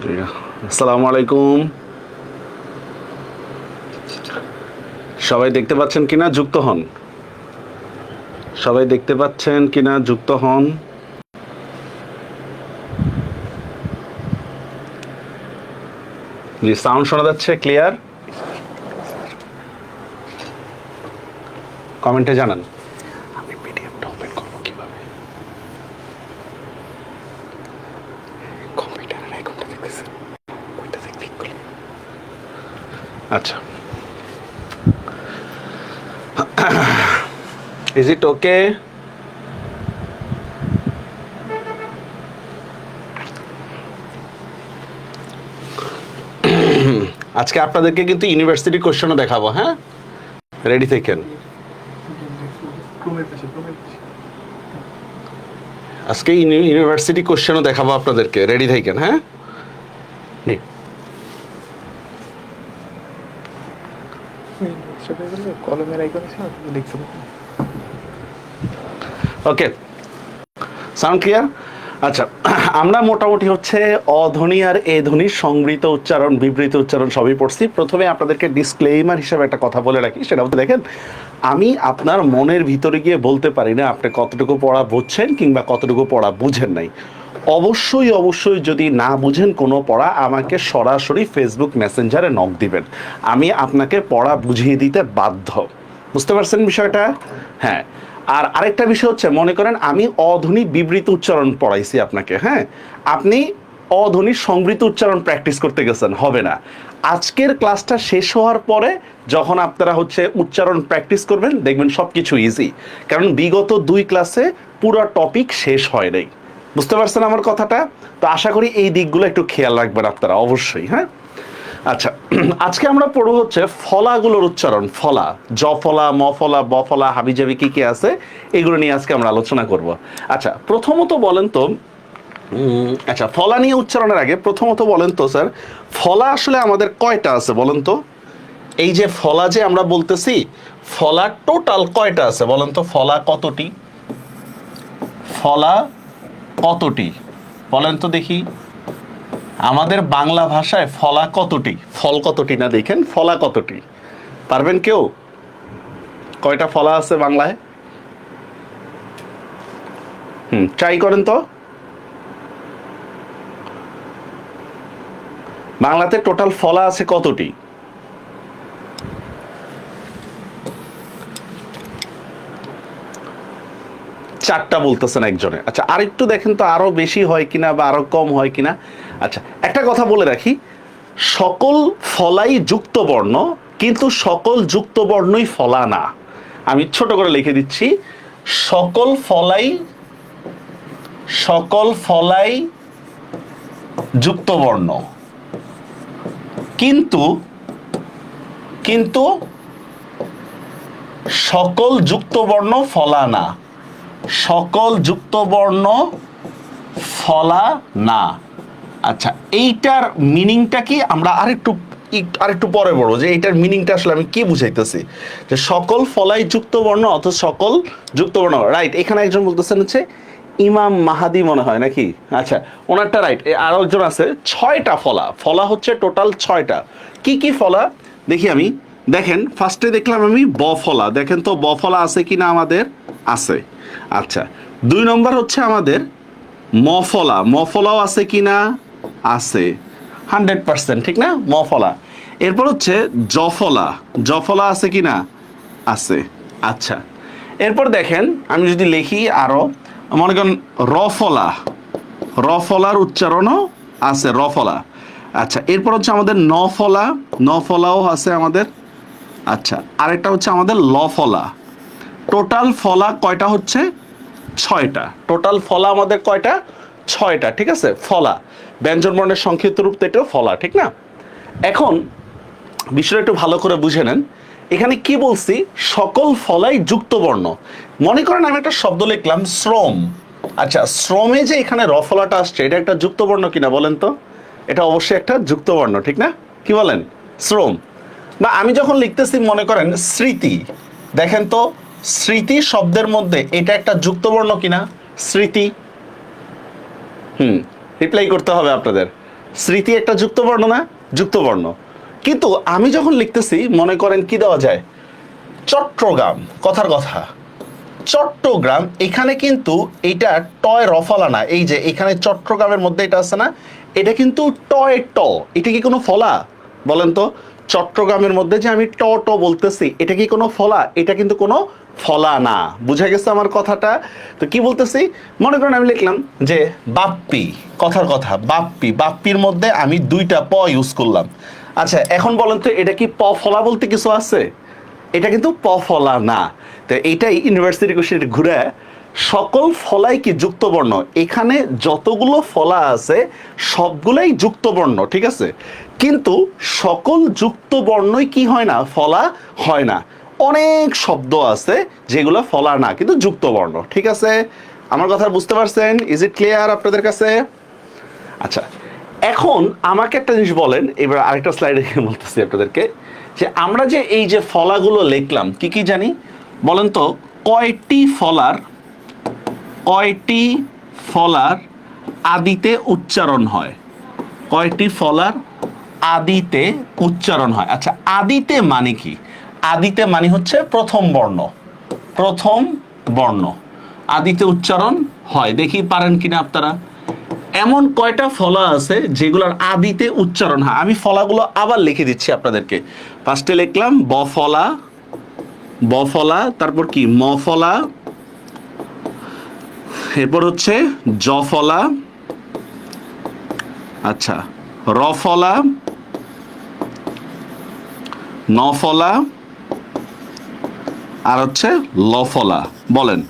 আসসালামু আলাইকুম। সবাই দেখতে পাচ্ছেন কিনা যুক্ত হন। সবাই দেখতে পাচ্ছেন কিনা যুক্ত হন। জি, সাউন্ড শোনা যাচ্ছে ক্লিয়ার? কমেন্টে জানান। আমি পিডিএফটা ওপেন করব কিভাবে? কম্পিউটারের আইকনটা দেখতেছেন, ওইটাতে ক্লিক করুন। আচ্ছা, ইজ ইট ওকে? আজকে আপনাদেরকে কিন্তু ইউনিভার্সিটি কোশ্চেনও দেখাবো। হ্যাঁ, রেডি থাকেন। আজকে ইউনিভার্সিটি কোশ্চেনও দেখাবো আপনাদেরকে, রেডি থাকেন। হ্যাঁ, ওকে, সাউন্ড ক্লিয়ার? আচ্ছা, আমরা মোটামুটি হচ্ছে অধ্বনি আর এ ধ্বনির সংবৃত উচ্চারণ, বিবৃত উচ্চারণ সবই পড়ছি। প্রথমে আপনাদেরকে ডিসক্লেইমার হিসেবে একটা কথা বলে রাখি, সেটা হচ্ছে দেখেন, আমি আপনার মনের ভিতরে গিয়ে বলতে পারি না আপনি কতটুকু পড়া বুঝছেন কিংবা কতটুকু পড়া বুঝেন নাই। অবশ্যই অবশ্যই যদি না বুঝেন কোনো পড়া, আমাকে সরাসরি ফেসবুক মেসেঞ্জারে নক দিবেন, আমি আপনাকে পড়া বুঝিয়ে দিতে বাধ্য। বুঝতে পারছেন বিষয়টা? হ্যাঁ। আর আরেকটা বিষয় হচ্ছে, মনে করেন আমি অধ্বনি বিবৃত উচ্চারণ পড়াইছি আপনাকে, হ্যাঁ, আপনি অধ্বনির সংবৃত উচ্চারণ প্র্যাকটিস করতে গেছেন, হবে না। আজকের ক্লাসটা শেষ হওয়ার পরে যখন আপনারা হচ্ছে উচ্চারণ প্র্যাকটিস করবেন, দেখবেন সব কিছু ইজি, কারণ বিগত 2 ক্লাসে পুরো টপিক শেষ হয় নাই। বুঝতে পারছেন আমার কথাটা? তো আশা করি এই দিকগুলো একটু খেয়াল রাখবেন আপনারা অবশ্যই। হ্যাঁ, আচ্ছা, আজকে আমরা পড়ব হচ্ছে ফলাগুলোর উচ্চারণ। ফলা, জ ফলা, ম ফলা, ব ফলা, হাবিজাবি কি কি আছে, এগুলো নিয়ে আজকে আমরা আলোচনা করব। আচ্ছা, প্রথমত বলেন তো, আচ্ছা, ফলা নিয়ে উচ্চারণের আগে প্রথমত বলেন তো স্যার, ফলা আসলে আমাদের কয়টা আছে বলেন তো? এই যে ফলা যে আমরা বলতেছি, ফলা টোটাল কয়টা আছে বলেন তো? ফলা কতটি? ফলা কতটি বলেন তো দেখি। আমাদের বাংলা ভাষায় ফলা কতটি? ফল কতটি না, দেখেন ফলা কতটি, পারবেন কেউ? কয়টা ফলা আছে বাংলায়? ট্রাই করেন তো। বাংলাতে টোটাল ফলা আছে কতটি? চারটা বলতেছেন একজনে। আচ্ছা, আরেকটু দেখেন তো আরো বেশি হয় কিনা বা আরো কম হয় কিনা। আচ্ছা, একটা কথা বলে রাখি, সকল ফলাই যুক্ত বর্ণ, কিন্তু সকল যুক্ত বর্ণই ফলা না। আমি ছোট করে লিখে দিচ্ছি, সকল ফলাই, সকল ফলাই যুক্ত বর্ণ, কিন্তু কিন্তু সকল যুক্ত বর্ণ ফলা না। সকল যুক্ত বর্ণ ফলা না। আচ্ছা, এইটার মিনিংটা কি আমরা আরেকটু পরে বলবো, যে এইটার মিনিংটা আসলে আমি কি বুঝাইতেছি, যে সকল ফলাই যুক্ত বর্ণ অথচ সকল যুক্ত বর্ণ, রাইট। এখানে একজন বলতেছেন হচ্ছে ইমাম মাহাদি মনে হয় নাকি। আচ্ছা, ওনারটা রাইট। আরো একজন আছে, 6টা ফলা। ফলা হচ্ছে টোটাল 6টা। কি কি ফলা দেখি আমি। দেখেন, ফার্স্টে দেখলাম আমি ব ফলা, দেখেন তো ব ফলা আছে কিনা আমাদের? আছে। আচ্ছা, 2 নম্বর হচ্ছে আমাদের মফলা, মফলাও আছে কিনা? আছে, 100%, ঠিক না? মফলা। এরপর হচ্ছে জফলা, জফলা আছে কিনা? আছে। আচ্ছা, এরপর দেখেন আমি যদি লিখি আরো, মনে করেন রফলা, রফলার উচ্চারণও আছে, রফলা। আচ্ছা, এরপর হচ্ছে আমাদের নফলা, নফলাও আছে আমাদের। আচ্ছা, আরেকটা হচ্ছে আমাদের লফলা। টোটাল ফলা কয়টা হচ্ছে? 6টা। টোটাল ফলা আমাদের কয়টা? 6টা, ঠিক আছে। ফলা ব্যঞ্জন বর্ণের সংক্ষিপ্ত রূপ, এটাও ফলা, ঠিক না? এখন বিষয়টা একটু ভালো করে বুঝে নেন, এখানে কি বলছি? সকল ফলাই যুক্ত বর্ণ। মনে করেন আমি একটা শব্দ লিখলাম শ্রম। আচ্ছা, শ্রমে যে এখানে রফলাটা আসছে, এটা একটা যুক্ত বর্ণ কিনা বলেন তো? এটা অবশ্যই একটা যুক্ত বর্ণ, ঠিক না? কি বলেন? শ্রম। বা আমি যখন লিখতেছি মনে করেন স্মৃতি, দেখেন তো স্মৃতি শব্দের মধ্যে এটা একটা যুক্ত বর্ণ কিনা? স্মৃতি। রিপ্লাই করতে হবে আপনাদের। স্মৃতি একটা যুক্ত বর্ণ না? যুক্ত বর্ণ। কিন্তু আমি যখন লিখতেছি মনে করেন কি দেওয়া যায়, চট্টগ্রাম, কথার কথা চট্টগ্রাম, এখানে কিন্তু এটা টয় রফলা না। এই যে এখানে চট্টগ্রামের মধ্যে এটা আছে না, এটা কিন্তু টয় ট। এটা কি কোনো ফলা? বলেন তো, চট্টগ্রামের মধ্যে যে আমি ট ট বলতেছি, এটা কি কোনো ফলা? এটা কিন্তু কোনো ফলা না। বুঝা গেছে আমার কথাটা? তো কি বলতেছি, মনে করেন আমি লিখলাম যে বাপ্পি, কথার কথা বাপ্পি, বাপ্পির মধ্যে আমি দুইটা প ইউজ করলাম। আচ্ছা এখন বলেন তো, এটা কি প ফলা বলতে কিছু আছে? এটা কিন্তু প ফলা না। তো এইটাই ইউনিভার্সিটি কোশ্চেন ঘুরে, সকল ফলাই কি যুক্ত বর্ণ? এখানে যতগুলো ফলা আছে সবগুলাই যুক্ত বর্ণ, ঠিক আছে? কিন্তু সকল যুক্ত বর্ণই কি হয় না? ফলা হয় না। অনেক শব্দ আছে যেগুলো ফলা না কিন্তু যুক্ত বর্ণ, ঠিক আছে? আমার কথা বুঝতে পারছেন? ইজ ইট ক্লিয়ার আপনাদের কাছে? আচ্ছা, এখন আমাকে একটা জিনিস বলেন, এবার আরেকটা স্লাইডে বলতেছি আপনাদেরকে, যে আমরা যে এই যে ফলাগুলো লিখলাম কি কি জানি বলেন তো? কয়টি ফলার, কয়টি ফলার আদিতে উচ্চারণ হয়? কয়টি ফলার আদিতে উচ্চারণ হয়? আচ্ছা, আদিতে মানে কি? আদিতে মানে হচ্ছে প্রথম বর্ণ, প্রথম বর্ণ আদিতে উচ্চারণ হয়। দেখি পারেন কিনা আপনারা। এমন কয়টা ফলা আছে যেগুলোর আদিতে উচ্চারণ হয়? আমি ফলাগুলো আবার লিখে দিচ্ছি আপনাদেরকে। ফার্স্টে লিখলাম ব ফলা, ব ফলা, তারপর কি ম ফলা, এরপর হচ্ছে জ ফলা, আচ্ছা র ফলা, ন ফলা, আর হচ্ছে ল ফলা। বলেন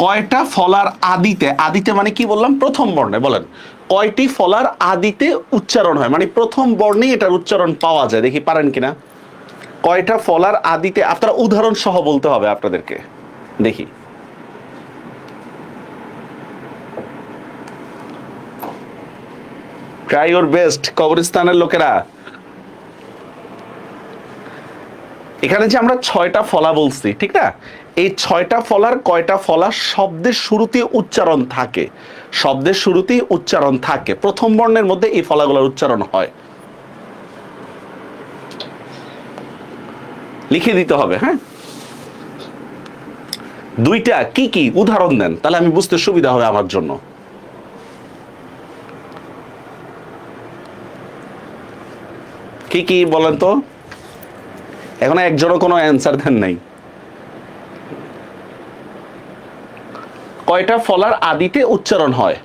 কয়টা ফলার আদিতে, আদিতে মানে কি বললাম? প্রথম বর্ণে। বলেন কয়টি ফলার আদিতে উচ্চারণ হয়, মানে প্রথম বর্ণেই এটার উচ্চারণ পাওয়া যায়? দেখি পারেন কিনা। কয়টা ফলার আদিতে, আপনারা উদাহরণ সহ বলতে হবে আপনাদেরকে। দেখি ট্রাই ইউর বেস্ট কবরস্থানের লোকেরা। এখানে যে আমরা 6টা ফলা বলছি, ঠিক না? এই 6টা ফলার কয়টা ফলা শব্দের শুরুতে উচ্চারণ থাকে? শব্দের শুরুতেই উচ্চারণ থাকে, প্রথম বর্ণের মধ্যে এই ফলাগুলোর উচ্চারণ হয়। লিখে দিতে হবে, হ্যাঁ? দুইটা কি কি উদাহরণ দেন, তাহলে আমি বুঝতে সুবিধা হবে আমার জন্য। কি কি বলেন তো? এখন একজনও কোনো অ্যান্সার দেন নাই। কয়টা ফলার আদিতে উচ্চারণ হয়?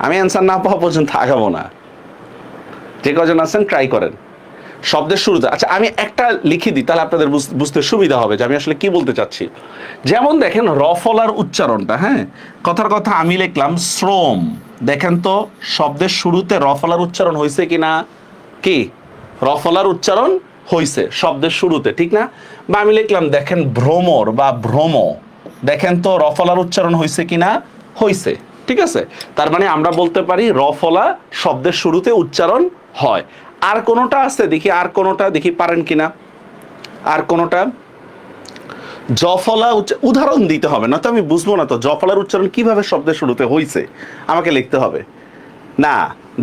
আমি অ্যান্সার না পাওয়া পর্যন্ত আগাবো না। যে কজন আছেন ট্রাই করেন শব্দের শুরুতে। আচ্ছা আমি একটা লিখে দিই, তাহলে আপনাদের বুঝতে সুবিধা হবে যে আমি আসলে কি বলতে চাচ্ছি। যেমন দেখেন র ফলার উচ্চারণটা, হ্যাঁ, কথার কথা আমি লিখলাম শ্রম। দেখেন তো শব্দের শুরুতে র ফলার উচ্চারণ হয়েছে কিনা? কি র ফলার উচ্চারণ হয়েছে শব্দের শুরুতে, ঠিক না? বা আমি লিখলাম দেখেন ভ্রমর বা ভ্রম, দেখেন তো র ফলার উচ্চারণ হয়েছে কিনা? হয়েছে, ঠিক আছে? তার মানে আমরা বলতে পারি র ফলা শব্দের শুরুতে উচ্চারণ হয়। আর কোনোটা আছে দেখি, আর কোনোটা দেখি পারেন কিনা। আর কোনোটা জফলা উদাহরণ দিতে হবে, না তো আমি বুঝবো না তো জফলার উচ্চারণ কিভাবে শব্দের শুরুতে হয়েছে, আমাকে লিখতে হবে। না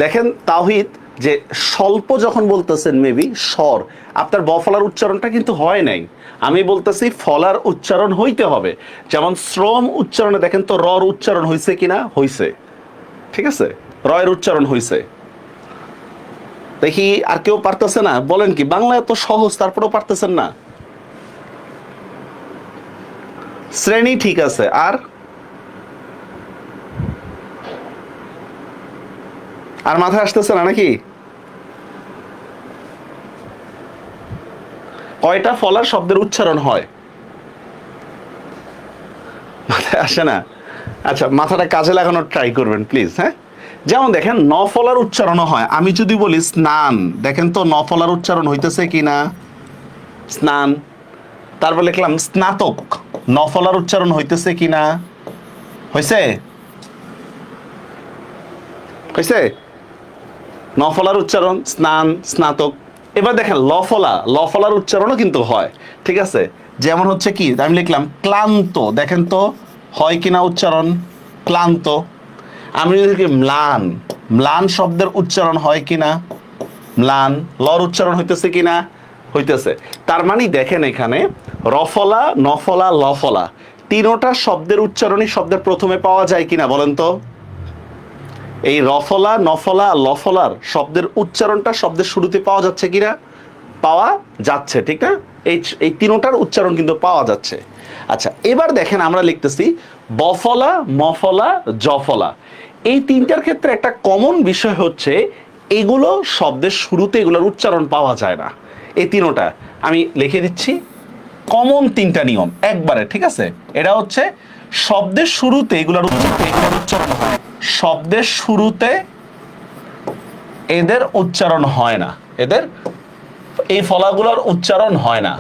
দেখেন তাওহিদ, যে স্বল্প যখন বলতেছেন মেবি স্বর, আপনার বফলার উচ্চারণটা কিন্তু হয় নাই। আমি বলতেছি ফলার উচ্চারণ হইতে হবে। যেমন শ্রম উচ্চারণে দেখেন তো রর উচ্চারণ হয়েছে কিনা? হয়েছে, ঠিক আছে? রয়ের উচ্চারণ হয়েছে। দেখি আর কেউ পারতেছে না? বলেন কি, বাংলা এত সহজ তারপরেও পারতেছেন না? শ্রেণী ঠিক আছে, আর আর মাথায় আসতেছে না নাকি? কয়টা ফলার শব্দের উচ্চারণ হয়? মাথায় আসে না? আচ্ছা মাথাটা কাজে লাগানোর ট্রাই করবেন প্লিজ, হ্যাঁ? যেমন দেখেন ন ফলার উচ্চারণও হয়। আমি যদি বলি স্নান, দেখেন তো ন ফলার উচ্চারণ হইতেছে কিনা? স্নান। তারপর লিখলাম স্নাতক, ন ফলার উচ্চারণ হইতেছে কিনা? হয়েছে? হয়েছে? ন ফলার উচ্চারণ স্নান, স্নাতক। এবার দেখেন লফলা, লফলার উচ্চারণও কিন্তু হয়, ঠিক আছে? যেমন হচ্ছে কি, আমি লিখলাম ক্লান্ত, দেখেন তো হয় কিনা উচ্চারণ? ক্লান্ত। আমি যদি দেখি ম্লান, ম্লান শব্দের উচ্চারণ হয় কিনা? ম্লান। লর উচ্চারণ হইতেছে কিনা? হইতেছে। তার মানে দেখেন এখানে রফলা, নফলা, লফলা তিনোটা শব্দের উচ্চারণই শব্দের প্রথমে পাওয়া যায় কিনা বলেন তো? এই রফলা, নফলা, লফলার শব্দের উচ্চারণটা শব্দের শুরুতে পাওয়া যাচ্ছে কিনা? পাওয়া যাচ্ছে, ঠিক না? এই তিনোটার উচ্চারণ কিন্তু পাওয়া যাচ্ছে। আচ্ছা, এবার দেখেন আমরা লিখতেছি বফলা, মফলা, জফলা। এই তিনটার ক্ষেত্রে একটা কমন বিষয় হচ্ছে এগুলো শব্দের শুরুতে এগুলোর উচ্চারণ পাওয়া যায় না। এই তিনোটা আমি লিখে দিচ্ছি, কমন তিনটা নিয়ম একবারে, ঠিক আছে? এটা হচ্ছে শব্দের শুরুতে এগুলোর উচ্চারণ হয়, শব্দের শুরুতে এদের উচ্চারণ হয় না, এদের এই ফলাগুলোর উচ্চারণ হয় না।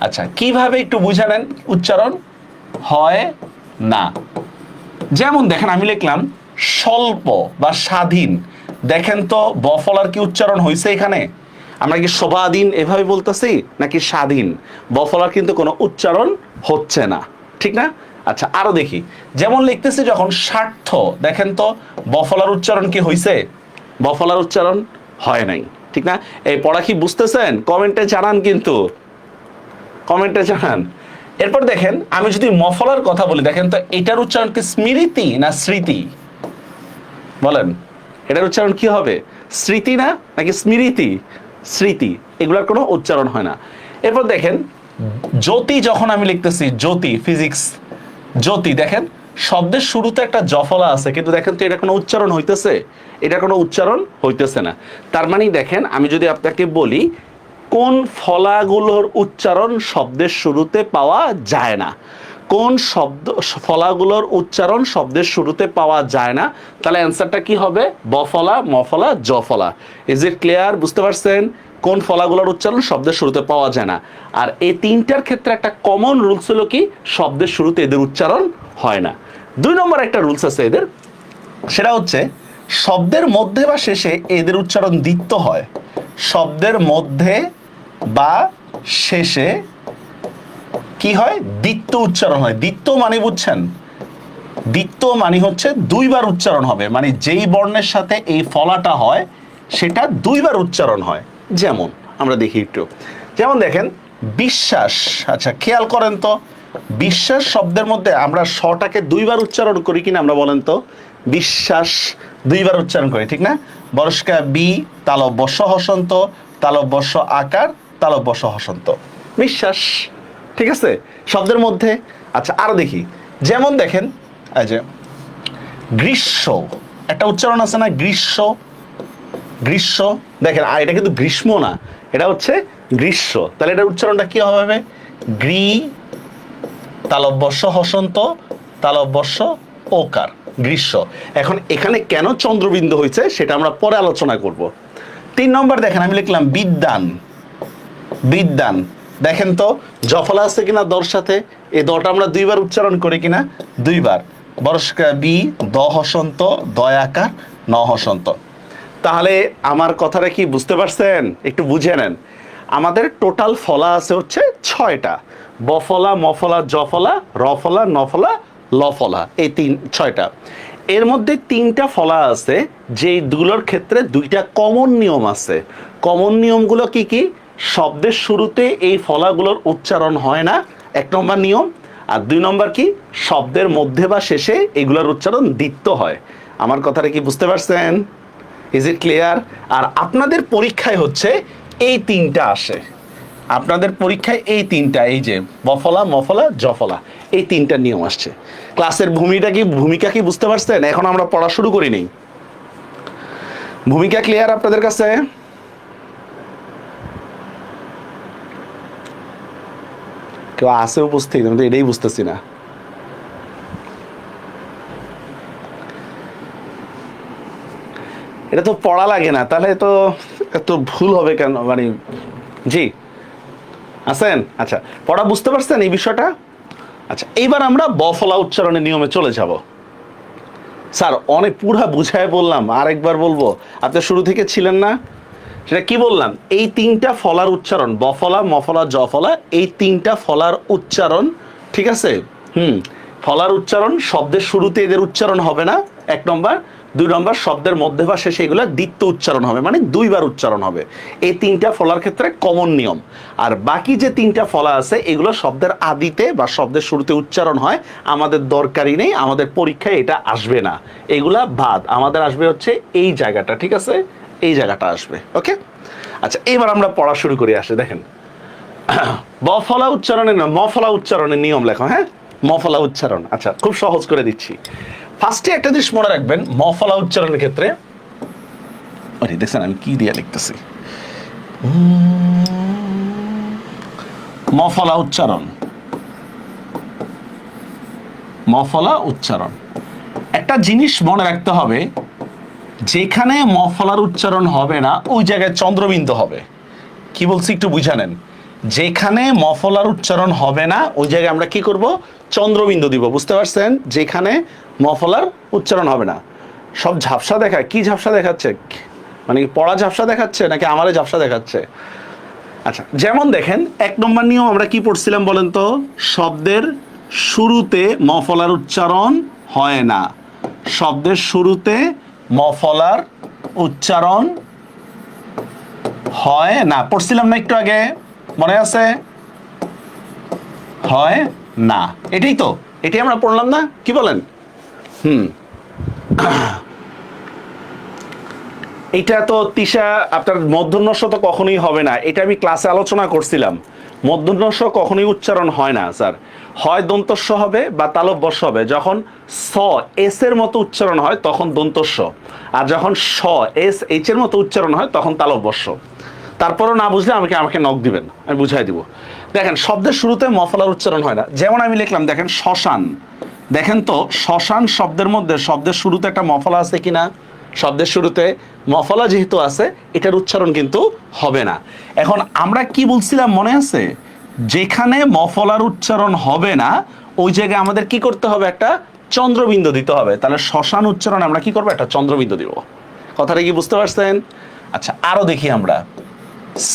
আচ্ছা, কিভাবে একটু বুঝে নেন উচ্চারণ হয় না। যেমন দেখেন আমি লিখলাম স্বল্প বা স্বাধীন। দেখেন তো বফলার কি উচ্চারণ হয়েছে এখানে? আমরা কি শোভাধীন এভাবে বলতেছি নাকি স্বাধীন? বফলার কিন্তু কোনো উচ্চারণ হচ্ছে না, ঠিক না? আচ্ছা, আরো দেখি, যেমন লিখতেছি যখন স্বার্থ, দেখেন তো বফলার উচ্চারণ কি হয়েছে? বফলার উচ্চারণ হয় নাই, ঠিক না? এই পড়া কি বুঝতেছেন? কমেন্টে জানান, কিন্তু কমেন্টে জানান। এরপর দেখেন আমি যদি মফলার কথা বলি, দেখেন তো এটার উচ্চারণ কি স্মৃতি না স্মৃতি? বলেন, এটার উচ্চারণ কি হবে? স্মৃতি না নাকি স্মৃতি? স্মৃতি। এগুলোর কোনো উচ্চারণ হয় না। এরপর দেখেন জ্যোতি, যখন আমি লিখতেছি জ্যোতি, ফিজিক্স, জ্যোতি, দেখেন শব্দের শুরুতে একটা জফলা আছে, কিন্তু দেখেন তো এটা কোনো উচ্চারণ হইতেছে? এটা কোনো উচ্চারণ হইতেছে না। তার মানে দেখেন আমি যদি আপনাকে বলি কোন ফলাগুলোর উচ্চারণ শব্দের শুরুতে পাওয়া যায় না, কোন শব্দ ফলাগুলোর উচ্চারণ শব্দের শুরুতে পাওয়া যায় না, তাহলে অ্যান্সারটা কি হবে? বফলা, মফলা, জফলা। Is it clear? বুঝতে পারছেন কোন ফলাগুলোর উচ্চারণ শব্দের শুরুতে পাওয়া যায় না? আর এই তিনটার ক্ষেত্রে একটা কমন রুলস হলো কি, শব্দের শুরুতে এদের উচ্চারণ হয় না। 2 নম্বর একটা রুলস আছে এদের, সেটা হচ্ছে শব্দের মধ্যে বা শেষে এদের উচ্চারণ দ্বিত্ব হয়। শব্দের মধ্যে বা শেষে কি হয়? দ্বিত্ব উচ্চারণ হয়। দ্বিত্ব মানে বুঝছেন? দ্বিত্ব মানে হচ্ছে দুইবার উচ্চারণ হবে, মানে যেই বর্ণের সাথে এই ফলাটা হয় সেটা দুইবার উচ্চারণ হয়। যেমন আমরা দেখি একটু, যেমন দেখেন বিশ্বাস। আচ্ছা, খেয়াল করেন তো বিশ্বাস শব্দের মধ্যে আমরা শটাকে দুইবার উচ্চারণ করি কিনা? আমরা বলেন তো, বিশ্বাস দুইবার উচ্চারণ করি, ঠিক না? বরস্কা বি, তালব্য স হসন্ত, তালব্য স আকার, তালব্য স হসন্ত, বিশ্বাস, ঠিক আছে শব্দের মধ্যে। আচ্ছা, আরো দেখি, যেমন দেখেন এই যে গ্রীষ্ম, একটা উচ্চারণ আছে না, গ্রীষ্ম, গ্রীষ্ম, দেখেন আর এটা কিন্তু গ্রীষ্ম না, এটা হচ্ছে গ্রীষ্ম। তাহলে এটার উচ্চারণটা কি হবে? গ্রী, তালব্যস্য হসন্ত, তালব্যস্য ওকার, গ্রীষ্ম। এখন এখানে কেন চন্দ্রবিন্দু হয়েছে সেটা আমরা পরে আলোচনা করব। 3 নম্বর দেখেন আমি লিখলাম বিদ্যান, বিদ্যান। দেখেন তো জফলা আছে কিনা দর সাথে? এই দটা আমরা দুইবার উচ্চারণ করি কিনা? দুইবার। বরস্কা বি, দ হসন্ত, দয়াকার, ন হসন্ত। তাহলে আমার কথাটা কি বুঝতে পারছেন? একটু বুঝে নেন। আমাদের টোটাল ফলা আছে হচ্ছে 6টা, বফলা, মফলা, জফলা, রফলা, নফলা, লফলা, এই 6টা। এর মধ্যে 3টা ফলা আছে যেগুলোর ক্ষেত্রে 2টা কমন নিয়ম আছে। কমন নিয়মগুলো কি কি? শব্দের শুরুতে এই ফলাগুলোর উচ্চারণ হয় না, 1 নম্বর নিয়ম। আর 2 নম্বর কি? শব্দের মধ্যে বা শেষে এগুলোর উচ্চারণ দ্বিত্ব হয়। আমার কথাটা কি বুঝতে পারছেন? Is it clear? আর আপনাদের পরীক্ষায় হচ্ছে এই 3টা আসে, আপনাদের পরীক্ষায় এই 3টা, এই যে বফলা, মফলা, জফলা, এই 3টা নিয়ম আসছে। ক্লাসের ভূমিকা কি বুঝতে পারছেন? এখন আমরা পড়া শুরু করি নেই। ভূমিকা ক্লিয়ার আপনাদের কাছে? কেউ আছে উপস্থিত? আমি তো এটাই বুঝতেছি না। এটা তো পড়া লাগে না, তাহলে তো এত ভুল হবে কেন? মানে জি আছেন? আচ্ছা, পড়া বুঝতে পারছেন এই বিষয়টা? আচ্ছা, এইবার আমরা বফলা উচ্চারণের নিয়মে চলে যাব। স্যার অনেক পুরা বুঝায় বললাম, আরেকবার বলবো, আপনি শুরু থেকে ছিলেন না? সেটা কি বললাম? এই 3টা ফলার উচ্চারণ, বফলা, মফলা, জফলা, এই 3টা ফলার উচ্চারণ, ঠিক আছে? ফলার উচ্চারণ, শব্দের শুরুতে এদের উচ্চারণ হবে না, 1 নম্বর। 2 নম্বর, শব্দের মধ্যে বা শেষে এগুলো দ্বিতীয় উচ্চারণ হবে, মানে 2 বার উচ্চারণ হবে। এই 3টা ফলার ক্ষেত্রে কমন নিয়ম। আর বাকি যে 3টা ফলা আছে এগুলো শব্দের আদিতে বা শব্দের শুরুতে উচ্চারণ হয়, আমাদের দরকারই নেই, আমাদের পরীক্ষায় এটা আসবে না, এগুলা বাদ। আমাদের আসবে হচ্ছে এই জায়গাটা, ঠিক আছে, এই জায়গাটা আসবে। ওকে, আচ্ছা এবার আমরা পড়া শুরু করি। আসে দেখেন, বফলা উচ্চারণের না মফলা উচ্চারণের নিয়ম লেখো। হ্যাঁ, মফলা উচ্চারণ, আচ্ছা খুব সহজ করে দিচ্ছি। ফার্স্টে একটা জিনিস মনে রাখবেন, মফলা উচ্চারণের ক্ষেত্রে, আরে দেখছেন আমি কি দিয়ে লিখতেছি, মফলা উচ্চারণ, মফলা উচ্চারণ। একটা জিনিস মনে রাখতে হবে, যেখানে মফলার উচ্চারণ হবে না ওই জায়গায় চন্দ্রবিন্দু হবে। কি বলছি একটু বুঝে নেন, যেখানে মফলার উচ্চারণ হবে না ওই জায়গায় আমরা কি করব, চন্দ্রবিন্দু দিব। বুঝতে পারছেন, যেখানে মফলার উচ্চারণ হবে না। সব ঝাপসা দেখায়, কি ঝাপসা দেখাচ্ছে, মানে পড়া ঝাপসা দেখাচ্ছে নাকি আমারে ঝাপসা দেখাচ্ছে? আচ্ছা যেমন দেখেন 1 নম্বর নিয়ম আমরা কি পড়ছিলাম বলেন তো, শব্দের শুরুতে মফলার উচ্চারণ হয় না, শব্দের শুরুতে মফলার উচ্চারণ হয় না, পড়ছিলাম না একটু আগে, মনে আছে? হয় না, এটাই তো, এটাই আমরা পড়লাম না, কি বলেন? এটা তো তিশা আপনার মূর্ধন্য ষ তো কখনোই হবে না, এটা আমি ক্লাসে আলোচনা করছিলাম। মূর্ধন্য ষ কখনোই উচ্চারণ হয় না স্যার, হয় দন্তস্ব হবে বা তালব্য হবে। যখন স এস এর মতো উচ্চারণ হয় তখন দন্তস্ব, আর যখন স এস এইচ এর মতো উচ্চারণ হয় তখন তালব্য। তারপরও না বুঝলে আমাকে নক দিবেন, আমি বুঝাই দিব। দেখেন শব্দের শুরুতে মফলার উচ্চারণ হয় না, যেমন আমি লিখলাম দেখেন শ্মশান, দেখেন তো শ্মশান শব্দের মধ্যে শব্দের শুরুতে একটা মফলা আছে কিনা, শব্দের শুরুতে মফলা যেহেতু আছে এটার উচ্চারণ কিন্তু হবে না। এখন আমরা কি বলছিলাম মনে আছে, যেখানে মফলার উচ্চারণ হবে না ওই জায়গায় আমাদের কি করতে হবে, একটা চন্দ্রবিন্দু দিতে হবে। তাহলে শ্মশান উচ্চারণ আমরা কি করবো, একটা চন্দ্রবিন্দু দিব। কথাটা কি বুঝতে পারছেন? আচ্ছা আরো দেখি আমরা,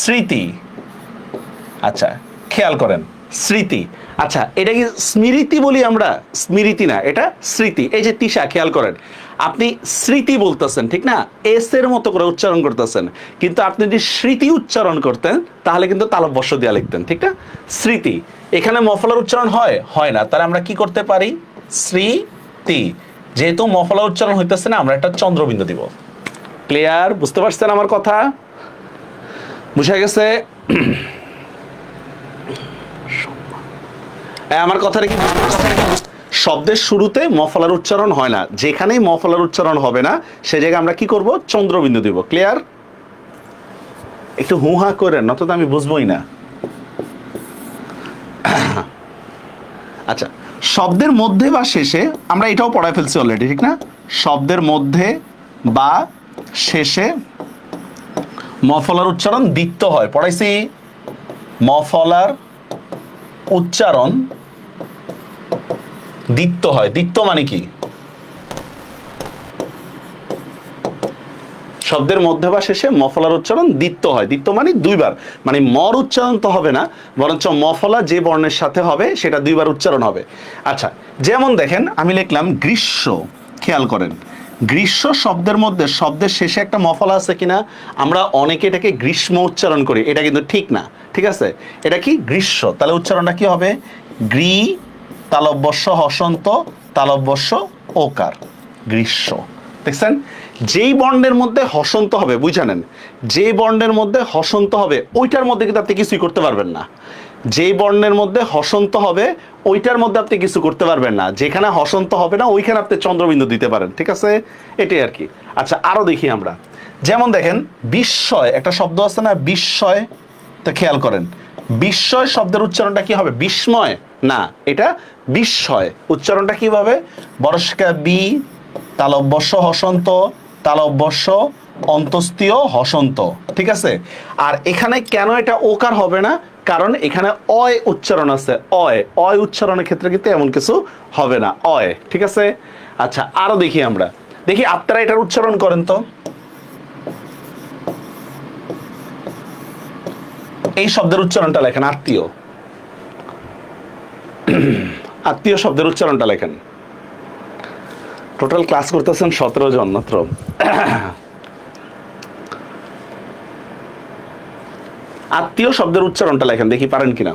স্মৃতি, আচ্ছা খেয়াল করেন স্মৃতি, আচ্ছা এটা কি স্মৃতি বলি আমরা? স্মৃতি না, এটা স্মৃতি। এই যে তিশা, খেয়াল করেন আপনি স্মৃতি বলতেছেন ঠিক না, এস এর মতো করে উচ্চারণ করতেছেন, কিন্তু আপনি যদি স্মৃতি উচ্চারণ করতেন তাহলে কিন্তু তালব্য দিয়া লিখতেন, ঠিক না? স্মৃতি, এখানে মফলার উচ্চারণ হয় না, তাহলে আমরা কি করতে পারি, স্মৃতি। যেহেতু মফলা উচ্চারণ হইতেছে না আমরা একটা চন্দ্রবিন্দু দিব। ক্লিয়ার? বুঝতে পারছেন আমার কথা? বুঝা গেছে? আমার কথাটা কি, শব্দের শুরুতে মফলার উচ্চারণ হয় না, যেখানেই মফলার উচ্চারণ হবে না সে জায়গায় আমরা কি করব, চন্দ্রবিন্দু দিব। ক্লিয়ার? একটু হু হা করেন, নত তো আমি বুঝবোই না। আচ্ছা শব্দের মধ্যে বা শেষে, আমরা এটাও পড়ায় ফেলছি অলরেডি, ঠিক না? শব্দের মধ্যে বা শেষে মফলার উচ্চারণ দ্বিত্ব হয়, পড়াইছি। মফলার উচ্চারণ দ্বিত্ব হয়। দ্বিত্ব মানে কি, শব্দের মধ্যে বা শেষে মফলার উচ্চারণ দ্বিত্ব হয়। দ্বিত্ব মানে 2 বার, মানে মর উচ্চারণ তো হবে না, বরঞ্চ মফলা যে বর্ণের সাথে হবে সেটা 2 বার উচ্চারণ হবে। আচ্ছা যেমন দেখেন আমি লিখলাম গ্রীষ্ম, খেয়াল করেন গ্রীষ্ম শব্দের মধ্যে শব্দের শেষে একটা মফলা আছে কিনা, আমরা অনেকে এটাকে গ্রীষ্ম উচ্চারণ করি, এটা কিন্তু ঠিক না, ঠিক আছে? এটা কি গ্রীষ্ম, তাহলে উচ্চারণটা কি হবে, গ্রী তালব্যস্য হসন্ত তালব্যস্য ওকার, গ্রীষ্ম। দেখছেন, যেই বর্ণের মধ্যে হসন্ত হবে, বুঝানেন, যে বর্ণের মধ্যে হসন্ত হবে ওইটার মধ্যে কিন্তু আপনি কিছুই করতে পারবেন না। যেই বর্ণের মধ্যে হসন্ত হবে ওইটার মধ্যে আপনি কিছু করতে পারবেন না, যেখানে হসন্ত হবে না ওইখানে আপনি চন্দ্রবিন্দু দিতে পারেন, ঠিক আছে? এটাই আর কি। আচ্ছা আরো দেখি আমরা, যেমন দেখেন বিস্ময়, একটা শব্দ আছে না বিস্ময়, তো খেয়াল করেন বিস্ময় শব্দের উচ্চারণটা কি হবে, বিস্ময় না, এটা বিস্ময়। উচ্চারণটা কিভাবে, বরস্কা বি তালব্যস্য হসন্ত তালব্যস্য অন্তস্তীয় হসন্ত, ঠিক আছে? আর এখানে কেন এটা ওকার হবে না, কারণ এখানে অয় উচ্চারণ আছে, অয় উচ্চারণের ক্ষেত্রে কিন্তু এমন কিছু হবে না, অয়, ঠিক আছে? আচ্ছা আরো দেখি আমরা, দেখি আপনারা এটার উচ্চারণ করেন তো। এই শব্দের উচ্চারণটা লেখেন আত্মীয়, আত্মীয় শব্দের উচ্চারণটা লেখেন। টোটাল ক্লাস করতেছেন 17 জন মাত্র। আত্মীয় শব্দের উচ্চারণটা লেখেন, দেখি পারেন কিনা।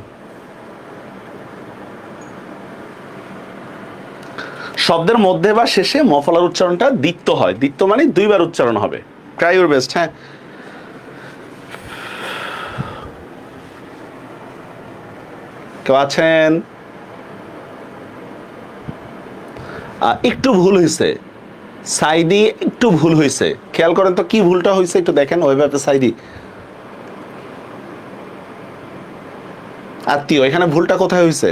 শব্দের মধ্যে বা শেষে মফলার উচ্চারণটা দ্বিত্ব হয়। দ্বিত্ব মানে দুইবার উচ্চারণ হবে। Try your best. হ্যাঁ, কেউ আছেন? একটু ভুল হয়েছে সাইদি, একটু ভুল হয়েছে, খেয়াল করেন তো কি ভুলটা হয়েছে একটু দেখেন ওইভাবে। সাইদি আত্মীয়, এখানে ভুলটা কোথায় হয়েছে?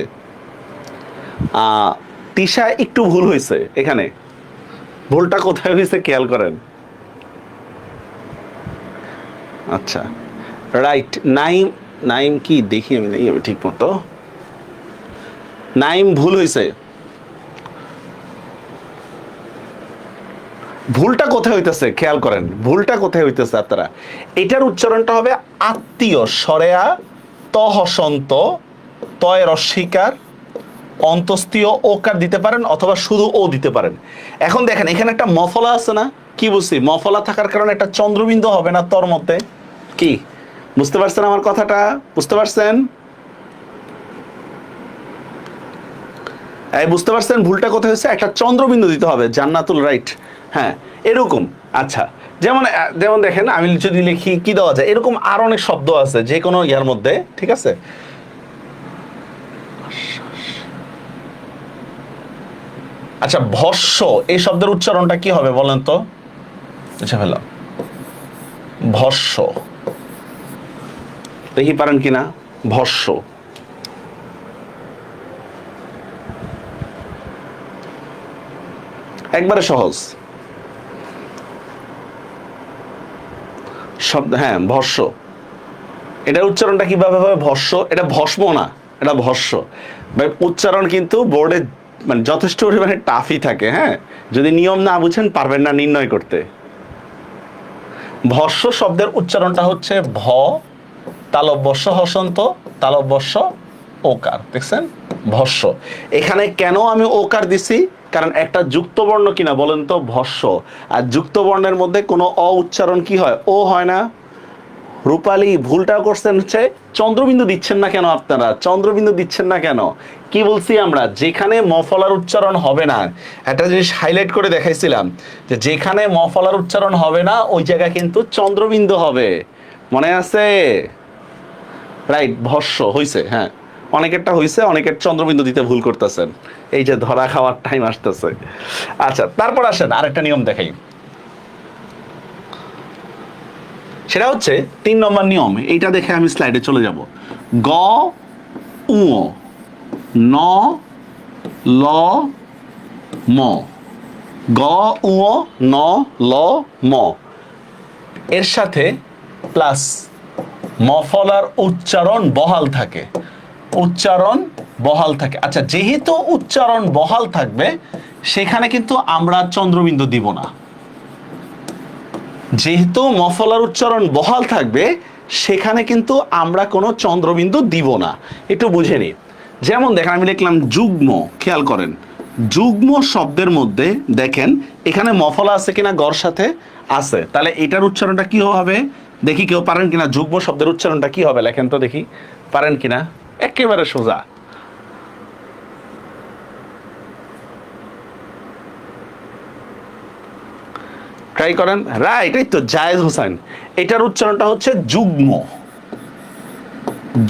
তিশা একটু ভুল হয়েছে, এখানে ভুলটা কোথায় হয়েছে খেয়াল করেন। আচ্ছা রাইট। নাইম, নাইম কি দেখি আমি ঠিক মতো। নাইম ভুল হয়েছে। ভুলটা কোথায় হইতেছে খেয়াল করেন, ভুলটা কোথায় হইতেছে আপনারা। এটার উচ্চারণটা হবে আত্মীয়, সরেয়া ত হসন্ত, তয় রস্বীকার, অন্তস্তীয় ওকার দিতে পারেন অথবা শুধু ও দিতে পারেন। এখন দেখেন এখানে একটা মফলা আছে না, কি বলছি? মফলা থাকার কারণে একটা চন্দ্রবিন্দু হবে না তোর মতে? কি বুঝতে পারছেন আমার কথাটা? বুঝতে পারছেন? এই বুঝতে পারছেন ভুলটা কোথায় হয়েছে? একটা চন্দ্রবিন্দু দিতে হবে। জান্নাতুল, রাইট। হ্যাঁ এরকম। আচ্ছা যেমন যেমন দেখেন আমি যদি লিখি কি দেওয়া যায়, এরকম আরো অনেক শব্দ আছে যে কোনো ইয়ার মধ্যে, ঠিক আছে? আচ্ছা ভস্য, এই শব্দের উচ্চারণটা কি হবে বলেন তো? আচ্ছা ফেলো, ভস্য, দেখি পারেন কিনা। ভস্য একবারে সহজ শব্দ। হ্যাঁ ভস্য, এটার উচ্চারণটা কিভাবে হবে? ভস্য, এটা ভস্ম না, এটা ভস্য। ভাই উচ্চারণ কিন্তু বোর্ডে মানে যথেষ্ট পরিমাণে টাফই থাকে। হ্যাঁ, যদি নিয়ম না বুঝেন পারবেন না নির্ণয় করতে। ভস্য শব্দের উচ্চারণটা হচ্ছে ভ তালব্যস্য হসন্ত, তালব্যস্য ওকার। দেখছেন ভস্য। এখানে কেন আমি ওকার দিছি? কারণ একটা যুক্ত বর্ণ কিনা বলেন তো? ভস্য। আর যুক্ত বর্ণের মধ্যে কোনো অ উচ্চারণ কি হয়? ও হয় না। রূপালী ভুলটা করছেন হচ্ছে চন্দ্রবিন্দু দিচ্ছেন না কেন আপনারা? চন্দ্রবিন্দু দিচ্ছেন না কেন? কি বলছি আমরা? যেখানে মফলার উচ্চারণ হবে না, একটা জিনিস হাইলাইট করে দেখাইছিলাম যে যেখানে মফলার উচ্চারণ হবে না ওই জায়গায় কিন্তু চন্দ্রবিন্দু হবে। মনে আছে? রাইট, ভস্য হইছে। হ্যাঁ অনেকেরটা হইছে, অনেকের চন্দ্রবিন্দু দিতে ভুল করতেছেন। এই যে ধরা খাওয়ার টাইম আসতেছে। আচ্ছা তারপর আসেন আরেকটা নিয়ম দেখাই, সেটা হচ্ছে 3 নম্বর নিয়ম। এইটা দেখে আমি স্লাইডে চলে যাব। গ উ ন ল ম, গ উ ন ল ম এর সাথে প্লাস মফলার উচ্চারণ বহাল থাকে। উচ্চারণ বহাল থাকে। আচ্ছা যেহেতু উচ্চারণ বহাল থাকবে সেখানে কিন্তু আমরা চন্দ্রবিন্দু দিব না। যেহেতু মফলার উচ্চারণ বহাল থাকবে সেখানে কিন্তু আমরা কোনো চন্দ্রবিন্দু দিব না। একটু বুঝে নিই। যেমন দেখেন আমি লিখলাম যুগ্ম, খেয়াল করেন যুগ্ম শব্দের মধ্যে দেখেন এখানে মফলা আছে কিনা? গড় সাথে আছে। তাহলে এটার উচ্চারণটা কি হবে দেখি, কেউ পারেন কিনা? যুগ্ম শব্দের উচ্চারণটা কি হবে লেখেন তো দেখি, পারেন কিনা? একেবারে সোজা। ট্রাই করেন। রাইট, এই তো জায়েজ হোসেন। এটার উচ্চারণটা হচ্ছে যুগ্ম,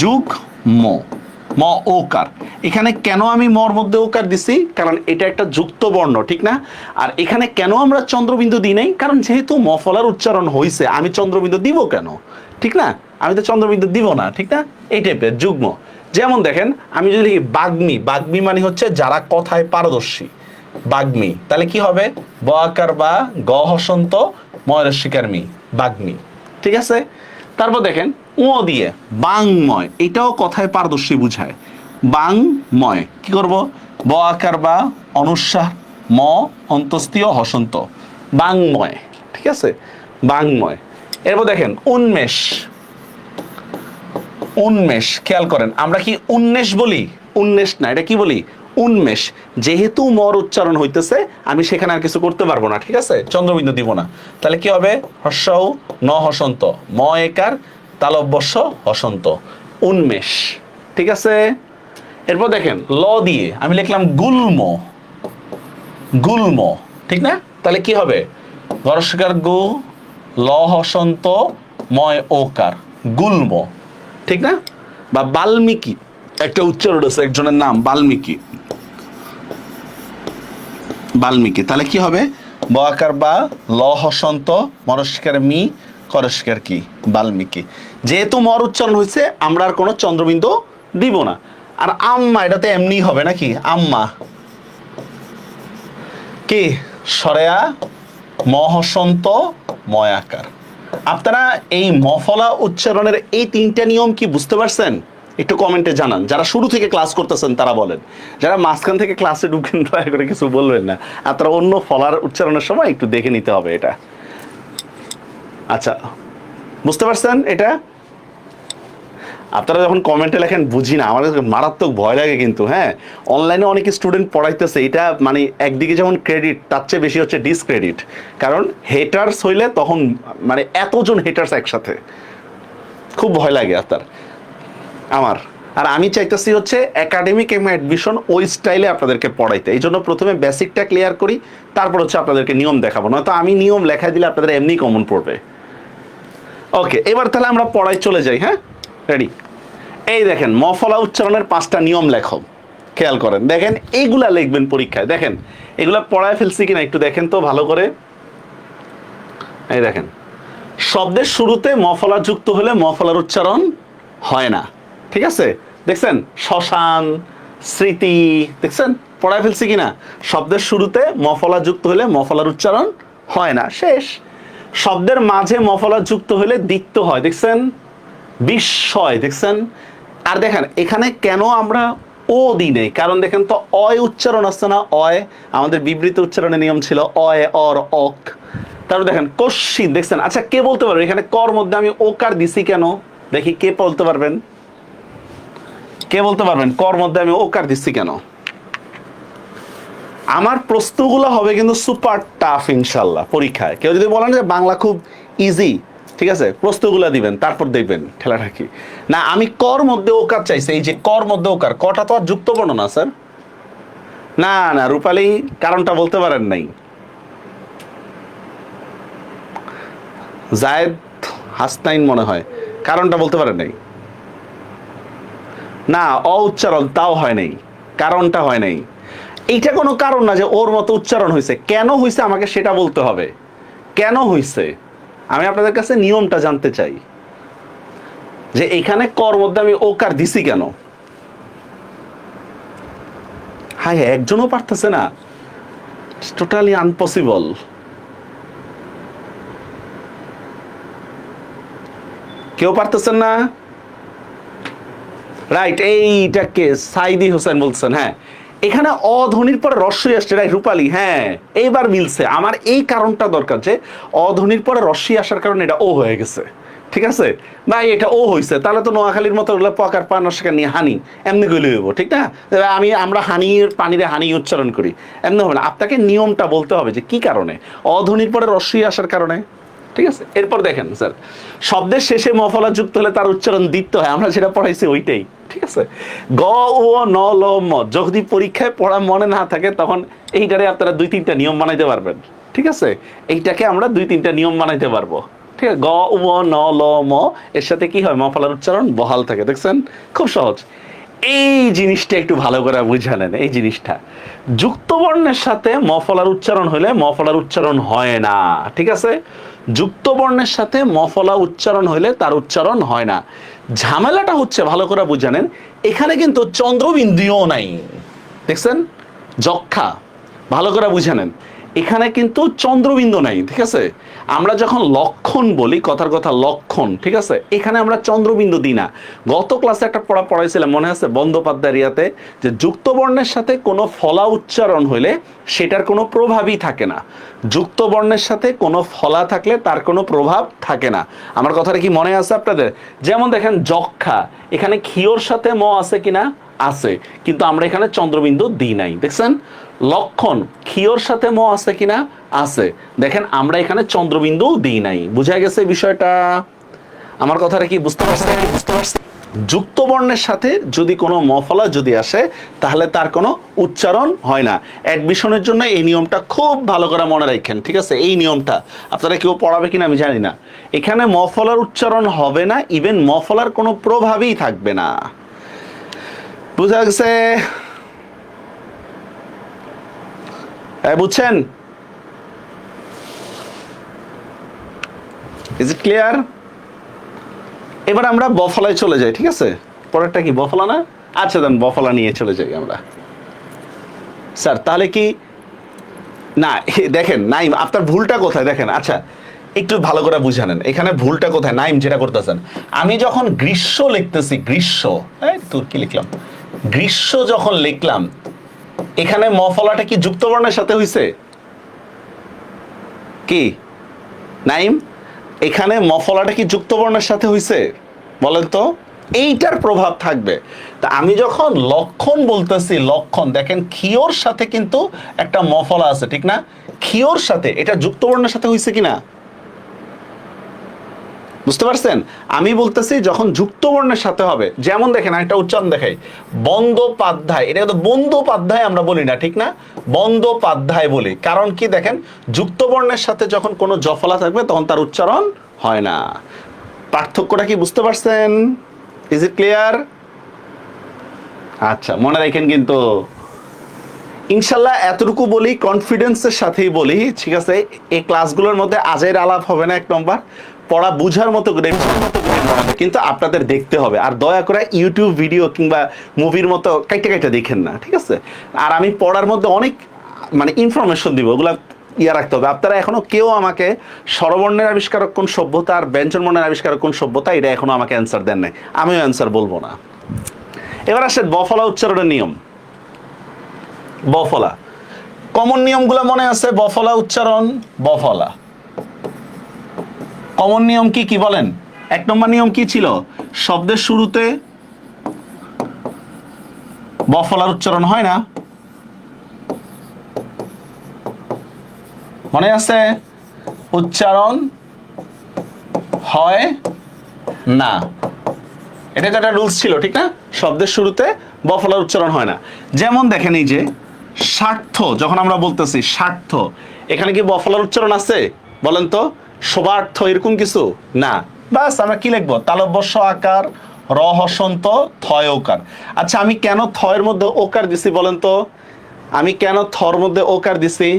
যুগ্ম ম ওকার। এখানে কেন আমি মর মধ্যে ওকার দিছি? কারণ এটা একটা যুক্ত বর্ণ, ঠিক না? আর এখানে কেন আমরা চন্দ্রবিন্দু দিই নাই? কারণ যেহেতু মফলার উচ্চারণ হয়েছে আমি চন্দ্রবিন্দু দিব কেন? ঠিক না, আমি তো চন্দ্রবিন্দু দিব না, ঠিক না? এই টাইপের যুগ্ম। যেমন দেখেন আমি যদি লিখি বাগ্মী, বাগ্মী মানে হচ্ছে যারা কথায় পারদর্শী, বাগ্মী। তাহলে কি হবে? ব আকার বা গ হসন্ত ময়ের শিকার মি, বাগ্মী। ঠিক আছে। তারপর দেখেন ও দিয়ে বাংময়, এটাও কথায় পারদর্শী বুঝায়। বাংময় কি করব? ব আকার বা অনুস্বার ম অন্তস্তীয় হসন্ত, বাংময়। ঠিক আছে, বাংময়। এরপর দেখেন উন্মেষ, উন্মেষ। খেয়াল করেন আমরা কি উন্মেষ বলি? উন্মেষ না, এটা কি বলি? উন্মেষ, যেহেতু মর উচ্চারণ হইতেছে আমি সেখানে আর কিছু করতে পারবো না, ঠিক আছে, চন্দ্রবিন্দু দিব না। তাহলে কি হবে? হর্ষৌ ন হসন্ত, ম একার তালব্যস্য হসন্ত, উন্মেষ। ঠিক আছে, এরপর দেখেন ল দিয়ে আমি লিখলাম গুল্ম, গুল্ম, ঠিক না? তাহলে কি হবে? গরস্বকার গু, ল হসন্ত, ময় ওকার, গুল্ম, ঠিক না? বা বাল্মীকি, একটা উচ্চারণ আছে একজনের নাম বাল্মীকি, বাল্মীকি। তাহলে কি হবে? ব আকার বা, ল হসন্ত, মরস্কার মি, করস্কার কি, বাল্মীকি। যেহেতু মর উচ্চারণ হয়েছে আমরা আর কোনো চন্দ্রবিন্দু দিব না। আর আম্মা, এটাতে এমনি হবে নাকি? আম্মা কি? সরেয়া মহসন্ত ময়াকার। আপনারা এই মফলা উচ্চারণের এই তিনটা নিয়ম কি বুঝতে পারছেন? একটু কমেন্টে জানান। যারা শুরু থেকে ক্লাস করতেছেন তারা বলেন, যারা মাঝখান থেকে ক্লাসে ঢুকেন দয়া করে কিছু বলবেন না। আপনারা অন্য ফলার উচ্চারণের সময় একটু দেখে নিতে হবে এটা। আচ্ছা, বুঝতে পারছেন এটা? আপনারা যখন কমেন্টে লেখেন বুঝি না, আমার মারাত্মক ভয় লাগে কিন্তু। হ্যাঁ, অনলাইনে অনেক স্টুডেন্ট পড়াইতেছে, এটা মানে একদিকে যেমন ক্রেডিট তার চেয়ে বেশি হচ্ছে ডিসক্রেডিট। কারণ হেটার্স হইলে তখন মানে এতজন হেটার্স একসাথে, খুব ভয় লাগে আপনার আমার। আর আমি চাইতেছি হচ্ছে একাডেমিক অ্যাডমিশন ওই স্টাইলে আপনাদেরকে পড়াইতে। এই জন্য প্রথমে বেসিকটা ক্লিয়ার করি, তারপর হচ্ছে আপনাদেরকে নিয়ম দেখাবো। নয়তো আমি নিয়ম লেখাই দিলে আপনাদের এমনি কমন পড়বে। ওকে, এবার তাহলে আমরা পড়াই চলে যাই। হ্যাঁ, রেডি? এই দেখেন মফলা উচ্চারণের 5টা নিয়ম লেখো, খেয়াল করেন। দেখেন এইগুলা লিখবেন পরীক্ষায়। দেখেন এগুলা পড়ায় ফেলছি কিনা একটু দেখেন তো ভালো করে। এই দেখেন, শব্দের শুরুতে মফলা যুক্ত হলে মফলার উচ্চারণ হয় না, ঠিক আছে? দেখছেন শ্মশান, স্মৃতি, দেখছেন পড়ায় ফেলছি কিনা? শব্দের শুরুতে মফলা যুক্ত হলে মফলার উচ্চারণ হয় না, শেষ। শব্দের মাঝে মফলা যুক্ত হলে দ্বিত্ব হয়, দেখছেন? বিস্ময়, দেখছেন? আর দেখেন এখানে কেন আমরা ও দিই নেই, কারণ দেখেন তো অয় উচ্চারণ আসছে না, অয় আমাদের বিবৃত উচ্চারণের নিয়ম ছিল অয়, অর, অক। তারপর দেখেন কশ্চিন, দেখছেন? আচ্ছা, কে বলতে পারবে এখানে কর মধ্যে আমি ওকার দিছি কেন? দেখি কে বলতে পারবেন, কে বলতে পারবেন কর মধ্যে আমি ওকার দিচ্ছি কেন? আমার প্রশ্নগুলো হবে কিন্তু সুপার টাফ ইনশাল্লাহ পরীক্ষায়। কেউ যদি বলেন যে বাংলা খুব ইজি, ঠিক আছে, প্রশ্নগুলো দিবেন, তারপর দেখবেন ঠেলাটা কি। না, আমি কর মধ্যে ওকার চাইছি, এই যে কর মধ্যে ওকার, কটা তো আর যুক্ত বর্ণ না স্যার। না না রূপালী, কারণটা বলতে পারেন নাই। জায়েদ হাসনাইন মনে হয়, কারণটা বলতে পারেন নাই। না, অ উচ্চারণ তাও হয় নাই, কারণটা হয় নাই। এইটা কোনো কারণ না যে ওর মতো উচ্চারণ হয়েছে। কেন হয়েছে আমাকে সেটা বলতে হবে, কেন হয়েছে। আমি আপনাদের কাছে নিয়মটা জানতে চাই যে এখানে কর মধ্যে আমি ওকার দিছি কেন। হ্যাঁ, একজনও পারতেছে না, টোটালি আনপসিবল। কেউ পারতেছেন না? রাইট, এইটাকে সাইদি হোসেন বলছেন। হ্যাঁ, এখানে অধ্বনির পরে রস্যই আসছে, রাইট রূপালী, হ্যাঁ এইবার মিলছে। আমার এই কারণটা দরকার যে অধ্বনির পরে রস্যই আসার কারণে এটা ও হয়ে গেছে, ঠিক আছে ভাই? এটা ও হয়েছে, তাহলে তো নোয়াখালীর মতো পকার পান নস্কার নিয়ে হানি এমনি গলে হইব, ঠিক না? আমরা হানির পানিরে হানি উচ্চারণ করি, এমনি হবে না। আপনাকে নিয়মটা বলতে হবে যে কি কারণে, অধ্বনির পরে রস্যই আসার কারণে, ঠিক আছে? এরপর দেখেন স্যার, শব্দের শেষে মফলা যুক্ত হলে তার উচ্চারণ দ্বিত্ব হয়, আমরা যেটা পড়াইছি ওইটাই, ঠিক আছে? গ ও ন ল ম, যদি পরীক্ষায় পড়া মনে না থাকে তখন এইটারে আপনারা 2-3টা নিয়ম বানাইতে পারবেন, ঠিক আছে? এইটাকে আমরা 2-3টা নিয়ম বানাইতে পারবো, ঠিক আছে? গ ও ন ল ম এর সাথে কি হয়? মফলার উচ্চারণ বহাল থাকে, দেখছেন? খুব সহজ। এই জিনিসটা একটু ভালো করে বুঝে নেন। এই জিনিসটা যুক্ত বর্ণের সাথে মফলার উচ্চারণ হলে মফলার উচ্চারণ হয় না, ঠিক আছে? যুক্ত বর্ণের সাথে মফলা উচ্চারণ হলে তার উচ্চারণ হয় না। ঝামেলাটা হচ্ছে, ভালো করে বুঝে নেন, এখানে কিন্তু চন্দ্রবিন্দুও নাই, দেখছেন? যক্ষা, ভালো করে বুঝে নেন। এখানে কিন্তু চন্দ্রবিন্দু নাই, ঠিক আছে? আমরা যখন লক্ষণ বলি, কথার কথা লক্ষণ, ঠিক আছে, এখানে আমরা চন্দ্রবিন্দু দিই না। গত ক্লাসে একটা পড়াইছিলাম মনে আছে বন্দ্যোপাধ্যায়ের ইয়াতে, যে যুক্ত বর্ণের সাথে কোনো ফলা উচ্চারণ হইলে সেটার কোনো প্রভাবই থাকে না। যুক্ত বর্ণের সাথে কোনো ফলা থাকলে তার কোনো প্রভাব থাকে না। আমার কথাটা কি মনে আছে আপনাদের? যেমন দেখেন যক্ষা, এখানে ক্ষীয়র সাথে ম আছে কিনা? আছে, কিন্তু আমরা এখানে চন্দ্রবিন্দু দিই নাই। দেখছেন? লক্ষণ, ক্ষীয়র সাথে ম আছে কিনা? আছে। দেখেন আমরা এখানে চন্দ্রবিন্দু দিই নাই। বুঝা গেছে বিষয়টা? আমার কথাটা কি বুঝতে পারছেন? যুক্ত বর্ণের সাথে যদি কোনো মফলা যদি আসে তাহলে তার কোনো উচ্চারণ হয় না। অ্যাডমিশনের জন্য এই নিয়মটা খুব ভালো করে মনে রাখেন, ঠিক আছে? এই নিয়মটা আপনারা কেউ পড়াবে কিনা আমি জানি না। এখানে মফলার উচ্চারণ হবে না, ইভেন মফলার কোনো প্রভাবই থাকবে না। বুঝা গেছে? বুঝছেন? Is it clear? এবার আমরা বফলায় চলে যাই, ঠিক আছে? পরেরটা কি বফলা না? আচ্ছা দেন বফলা নিয়ে চলে যাই আমরা। স্যার তাহলে কি না, দেখেন নাইম আপনার ভুলটা কোথায় দেখেন। আচ্ছা একটু ভালো করে বুঝে নেন এখানে ভুলটা কোথায়। নাইম যেটা করতেছেন, আমি যখন গ্রীষ্ম লিখতেছি, গ্রীষ্ম, তোর কি লিখলাম, গ্রীষ্ম যখন লিখলাম, এখানে মফলাটা কি যুক্ত বর্ণের সাথে হইছে? কি নাইম, এখানে মফলাটা কি যুক্ত বর্ণের সাথে হইছে? বলেন তো। এইটার প্রভাব থাকবে। তা আমি যখন লক্ষণ বলতেছি, লক্ষণ দেখেন ক্ষীয়র সাথে কিন্তু একটা মফলা আছে, ঠিক না? ক্ষীয়র সাথে এটা যুক্ত বর্ণের সাথে হইছে কিনা? বুঝতে পারছেন? আমি বলতেছি যখন যুক্ত বর্ণের সাথে হবে, যেমন দেখেন একটা উচ্চারণ দেখাই, বন্দ্যোপাধ্যায়, এটা কিন্তু বন্দ্যোপাধ্যায় আমরা বলি না, ঠিক না? বন্দ্যোপাধ্যায় বলি। কারণ কি দেখেন, যুক্ত বর্ণের সাথে যখন কোনো জফলা থাকবে তখন তার উচ্চারণ হয় না। পার্থক্যটা কি বুঝতে পারছেন? Is it clear? আচ্ছা মনে রাখেন কিন্তু ইনশাল্লাহ এতটুকু বলি, কনফিডেন্সের সাথেই বলি, ঠিক আছে? এই ক্লাসগুলোর মধ্যে আজের আলাপ হবে না, এক নম্বর পড়া বুঝার মতো করে, কিন্তু আপনাদের দেখতে হবে। আর দয়া করে ইউটিউব ভিডিও কিংবা মুভির মতো কাইটা কাইটা দেখেন না, ঠিক আছে? আর আমি পড়ার মধ্যে অনেক মানে ইনফরমেশন দিব, ওগুলা ইয়া রাখতে হবে। আপনারা এখনো কেউ আমাকে স্বরবর্ণের আবিষ্কারক কোন সভ্যতা আর ব্যঞ্জনবর্ণের আবিষ্কারক কোন সভ্যতা, এটা এখনো আমাকে অ্যান্সার দেন নাই, আমিও অ্যান্সার বলবো না। এবার আসেন বফলা উচ্চারণের নিয়ম। বফলা কমন নিয়মগুলো মনে আছে? বফলা উচ্চারণ, বফলা কমন নিয়ম কি কি বলেন? এক নম্বর নিয়ম কি ছিল? শব্দের শুরুতে বফলার উচ্চারণ হয় না, মনে আছে? উচ্চারণ হয় না, এটা একটা রুলস ছিল, ঠিক না? শব্দের শুরুতে বফলার উচ্চারণ হয় না। যেমন দেখেন এই যে স্বার্থ, যখন আমরা বলতেছি স্বার্থ, এখানে কি বফলার উচ্চারণ আছে? বলেন তো। শোভার্থ এরকম কিছু না। বাস আমরা কি লিখবো? তালব্য আকার, র হসন্ত, থয় ওকার। আচ্ছা আমি কেন থয়ের মধ্যে ওকার দিছি বলেন তো? আমি কেন থর মধ্যে ওকার দিছি?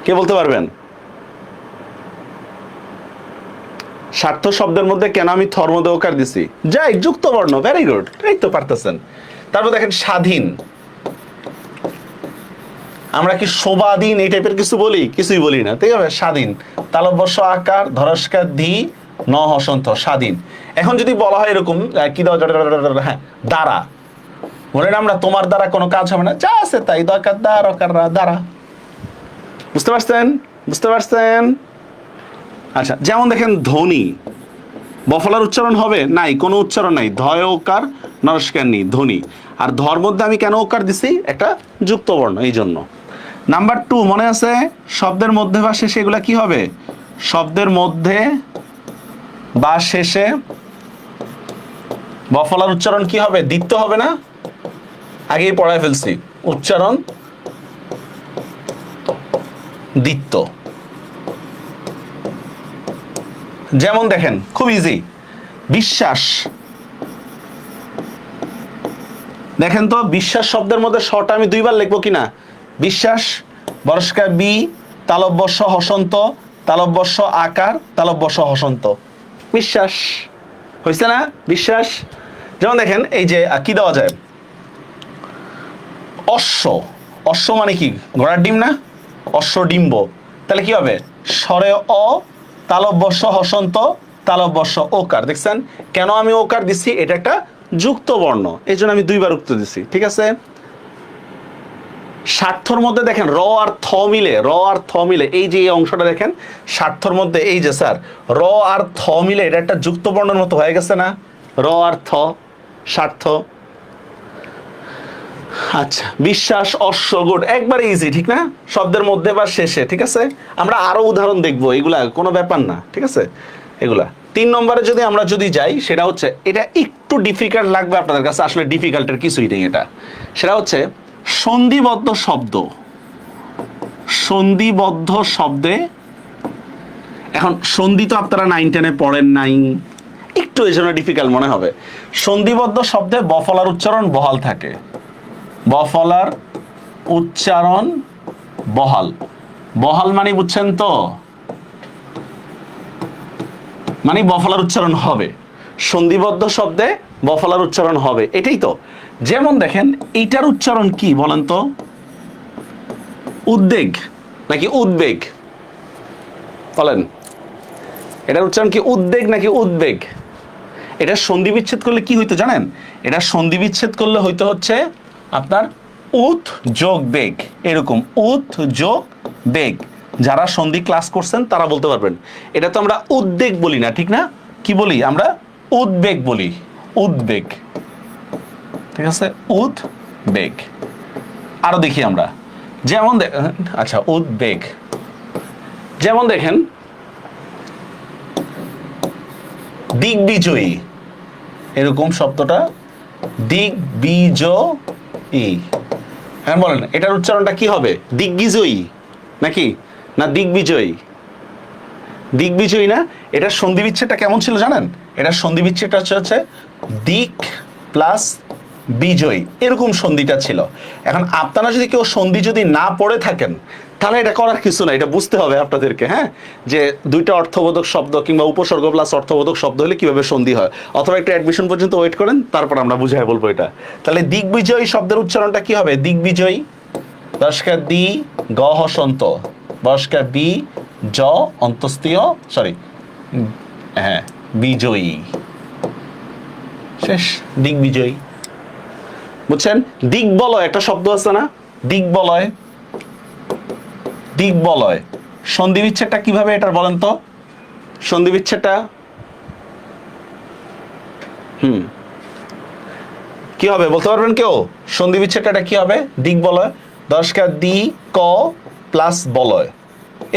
কে বলতে পারবেন? স্বার্থ শব্দের মধ্যে কেন আমি থর মধ্যে ওকার দিছি? যাই যুক্ত বর্ণ, ভেরি গুড, এই তো পারতেছেন। তারপর দেখেন স্বাধীন, আমরা কি শোভাধীন এই টাইপের কিছু বলি? কিছুই বলি না, ঠিক আছে? স্বাধীন, তালব্য আকার, ধরস্কার ধি, ন হসন্ত, স্বাধীন। এখন যদি বলা হয় এরকম কি দাও, হ্যাঁ দ্বারা, বলেন আমরা তোমার দ্বারা কোনো কাজ হবে না, যা আছে তাই, দরকার দ্বারা। বুঝতে পারছেন? বুঝতে পারছেন? আচ্ছা যেমন দেখেন ধ্বনি, বফলার উচ্চারণ হবে? নাই, কোনো উচ্চারণ নাই, ধয় ওকার, নরস্কার নি, ধ্বনি। আর ধর মধ্যে আমি কেন ওকার দিছি? একটা যুক্ত বর্ণ, এই জন্য। নাম্বার 2 মনে আছে? শব্দের মধ্যে বা শেষে এগুলা কি হবে? শব্দের মধ্যে বা শেষে বফলার উচ্চারণ কি হবে? দ্বিত্ব হবে না? আগেই পড়ায় ফেলছি, উচ্চারণ দ্বিত্ব। যেমন দেখেন খুব ইজি, বিশ্বাস, দেখেন তো বিশ্বাস শব্দের মধ্যে শটা আমি দুইবার লিখবো কিনা? বিশ্বাস, বরস্কার বি, তালব্য হসন্ত, তালব্য আকার, তালব্য হসন্ত, বিশ্বাস। হয়েছে না? বিশ্বাস। যেমন দেখেন এই যে কি দেওয়া যায়? অশ্ব, অশ্ব মানে কি ঘোড়ার ডিম না, অশ্বডিম্ব। তাহলে কি হবে স্বরে অ তালব্য স হসন্ত তালব্য স ওকার। দেখছেন কেন আমি ওকার দিচ্ছি, এটা একটা যুক্ত বর্ণ, এই জন্য আমি দুইবার উক্ত দিচ্ছি, ঠিক আছে। স্বার্থর মধ্যে দেখেন র আর থ মিলে, র আর থ মিলে, এই যে এই অংশটা দেখেন স্বার্থর মধ্যে, এই যে স্যার র আর থ মিলে এটা একটা যুক্ত বর্ণের মতো হয়ে গেছে না, র আর থ স্বার্থ। আচ্ছা বিশ্বাস অশ্ব গুড, একবারে ইজি ঠিক না, শব্দের মধ্যে বা শেষে, ঠিক আছে। আমরা আরো উদাহরণ দেখবো, এগুলা কোনো ব্যাপার না, ঠিক আছে এগুলা। 3 নম্বরে যদি আমরা যাই, সেটা হচ্ছে এটা একটু ডিফিকাল্ট লাগবে আপনাদের কাছে, আসলে ডিফিকাল্টের কিছুই নেই এটা। সেটা হচ্ছে সন্ধিবদ্ধ শব্দ, সন্ধিবদ্ধ শব্দে, এখন সন্ধি তো আপনারা 9-10-এ পড়েন নাই, একটু এই জন্য ডিফিকাল্ট মনে হবে। সন্ধিবদ্ধ শব্দে বফলার উচ্চারণ বহাল থাকে, বফলার উচ্চারণ বহাল, বহাল মানে বুঝছেন তো, মানে বফলার উচ্চারণ হবে, সন্ধিবদ্ধ শব্দে বফলার উচ্চারণ হবে, এটাই তো। যেমন দেখেন এইটার উচ্চারণ কি বলেন তো, উদ্বেগ নাকি উদ্বেগ, বলেন এটার উচ্চারণ কি উদ্বেগ নাকি উদ্বেগ? এটা সন্ধি বিচ্ছেদ করলে কি হইতো জানেন, এটা সন্ধি বিচ্ছেদ করলে হইতো হচ্ছে আপনার উৎ যোগ বেগ, এরকম উৎ যোগ বেগ। যারা সন্ধি ক্লাস করছেন তারা বলতে পারবেন। এটা তো আমরা উদ্বেগ বলি না, ঠিক না, কি বলি আমরা, উদ্বেগ বলি, উদ্বেগ, ঠিক আছে উদ্বেগ। আরো দেখি আমরা, যেমন আচ্ছা উদ্বেগ, যেমন দেখেন দিগ্বিজয়ী, এরকম শব্দটা দিগ্বিজয়ী, হ্যাঁ বলেন এটার উচ্চারণটা কি হবে, দিগ্বিজয়ী নাকি না দিগ্বিজয়ী, দিগ্বিজয়ী না। এটার সন্ধি বিচ্ছেদটা কেমন ছিল জানেন, এটার সন্ধি বিচ্ছেদটা হচ্ছে দিক প্লাস বিজয়ী, এরকম সন্ধিটা ছিল। এখন আপনারা যদি কেউ সন্ধি যদি না পড়ে থাকেন, তাহলে এটা করার কিছু না, এটা বুঝতে হবে আপনাদেরকে, হ্যাঁ, যে দুইটা অর্থবোধক শব্দ কিংবা উপসর্গ প্লাস অর্থবোধক শব্দ হলে কিভাবে সন্ধি হয়, অথবা একটা অ্যাডমিশন পর্যন্ত ওয়েট করেন, তারপর আমরা বুঝাই বলবো এটা। তাহলে দিগ্বিজয়ী শব্দের উচ্চারণটা কি হবে, দিগ্বিজয়ী, দশকা দি গ হসন্ত, দশকা বি জ অন্তস্তীয়, সরি হ্যাঁ বিজয়ী, শেষ, দিগ্বিজয়ী। বুঝছেন, দিগ্বলয় একটা শব্দ আছে না, দিগ্বলয়, দিগ্বলয় সন্ধি বিচ্ছেদটা কিভাবে এটার বলেন তো, সন্ধি বিচ্ছেদটা কি হবে বলতে পারবেন কেউ, সন্ধি বিচ্ছেদটা কি হবে, দিগ্বলয়, দশকা দি ক প্লাস বলয়,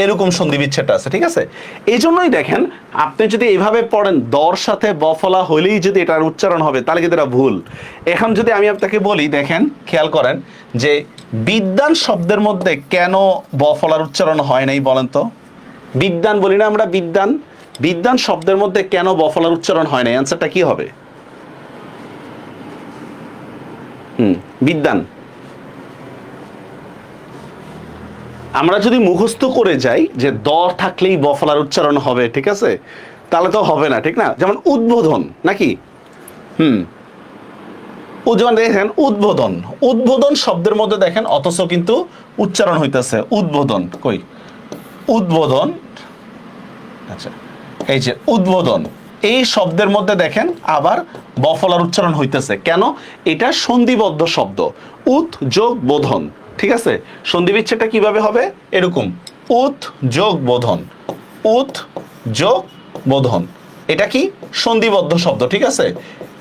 এরকম সন্ধি বিচ্ছেদটা আছে, ঠিক আছে। এই জন্যই দেখেন আপনি যদি এইভাবে পড়েন দর সাথে বফলা হইলেই যদি এটার উচ্চারণ হবে, তাহলে কিন্তু এটা ভুল। এখন যদি আমি আপনাকে বলি, দেখেন খেয়াল করেন যে বিদ্যান শব্দের মধ্যে কেন বফলার উচ্চারণ হয় নাই বলেন তো, বিদ্যান বলি না আমরা, বিদ্যান, বিদ্যান শব্দের মধ্যে কেন বফলার উচ্চারণ হয় নাই, অ্যান্সারটা কি হবে, বিদ্যান। আমরা যদি মুখস্থ করে যাই যে দ থাকলেই বফলার উচ্চারণ হবে, ঠিক আছে, তাহলে তো হবে না, ঠিক না। যেমন উদ্বোধন নাকি, যেমন দেখেন উদ্বোধন, উদ্বোধন শব্দের মধ্যে দেখেন অথচ কিন্তু উচ্চারণ হইতেছে উদ্বোধন, কই উদ্বোধন, আচ্ছা এই যে উদ্বোধন, এই শব্দের মধ্যে দেখেন আবার বফলার উচ্চারণ হইতেছে কেন, এটা সন্ধিবদ্ধ শব্দ, উৎ যোগ বোধন, ঠিক আছে। সন্ধি বিচ্ছেদটা কিভাবে হবে, এরকম উৎ যোগ বোধন, উৎ যোগ বোধন, এটা কি সন্ধিবদ্ধ শব্দ, ঠিক আছে।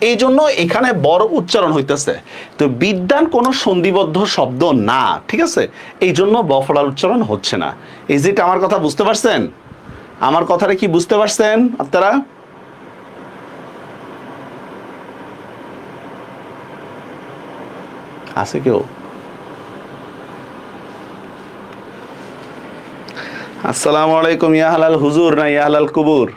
এই জন্য এখানে বড় উচ্চারণ হইতেছে। তো বিদ্যান কোনো সন্ধিবদ্ধ শব্দ না, ঠিক আছে, এই জন্য বফলার উচ্চারণ হচ্ছে না। এই যেটা আমার কথা বুঝতে পারছেন, আমার কথাটা কি বুঝতে পারছেন আপনারা, আছে কেউ, আসসালামু আলাইকুম, ইয়া হালাল হুজুর না ইয়া হালাল কুবুর,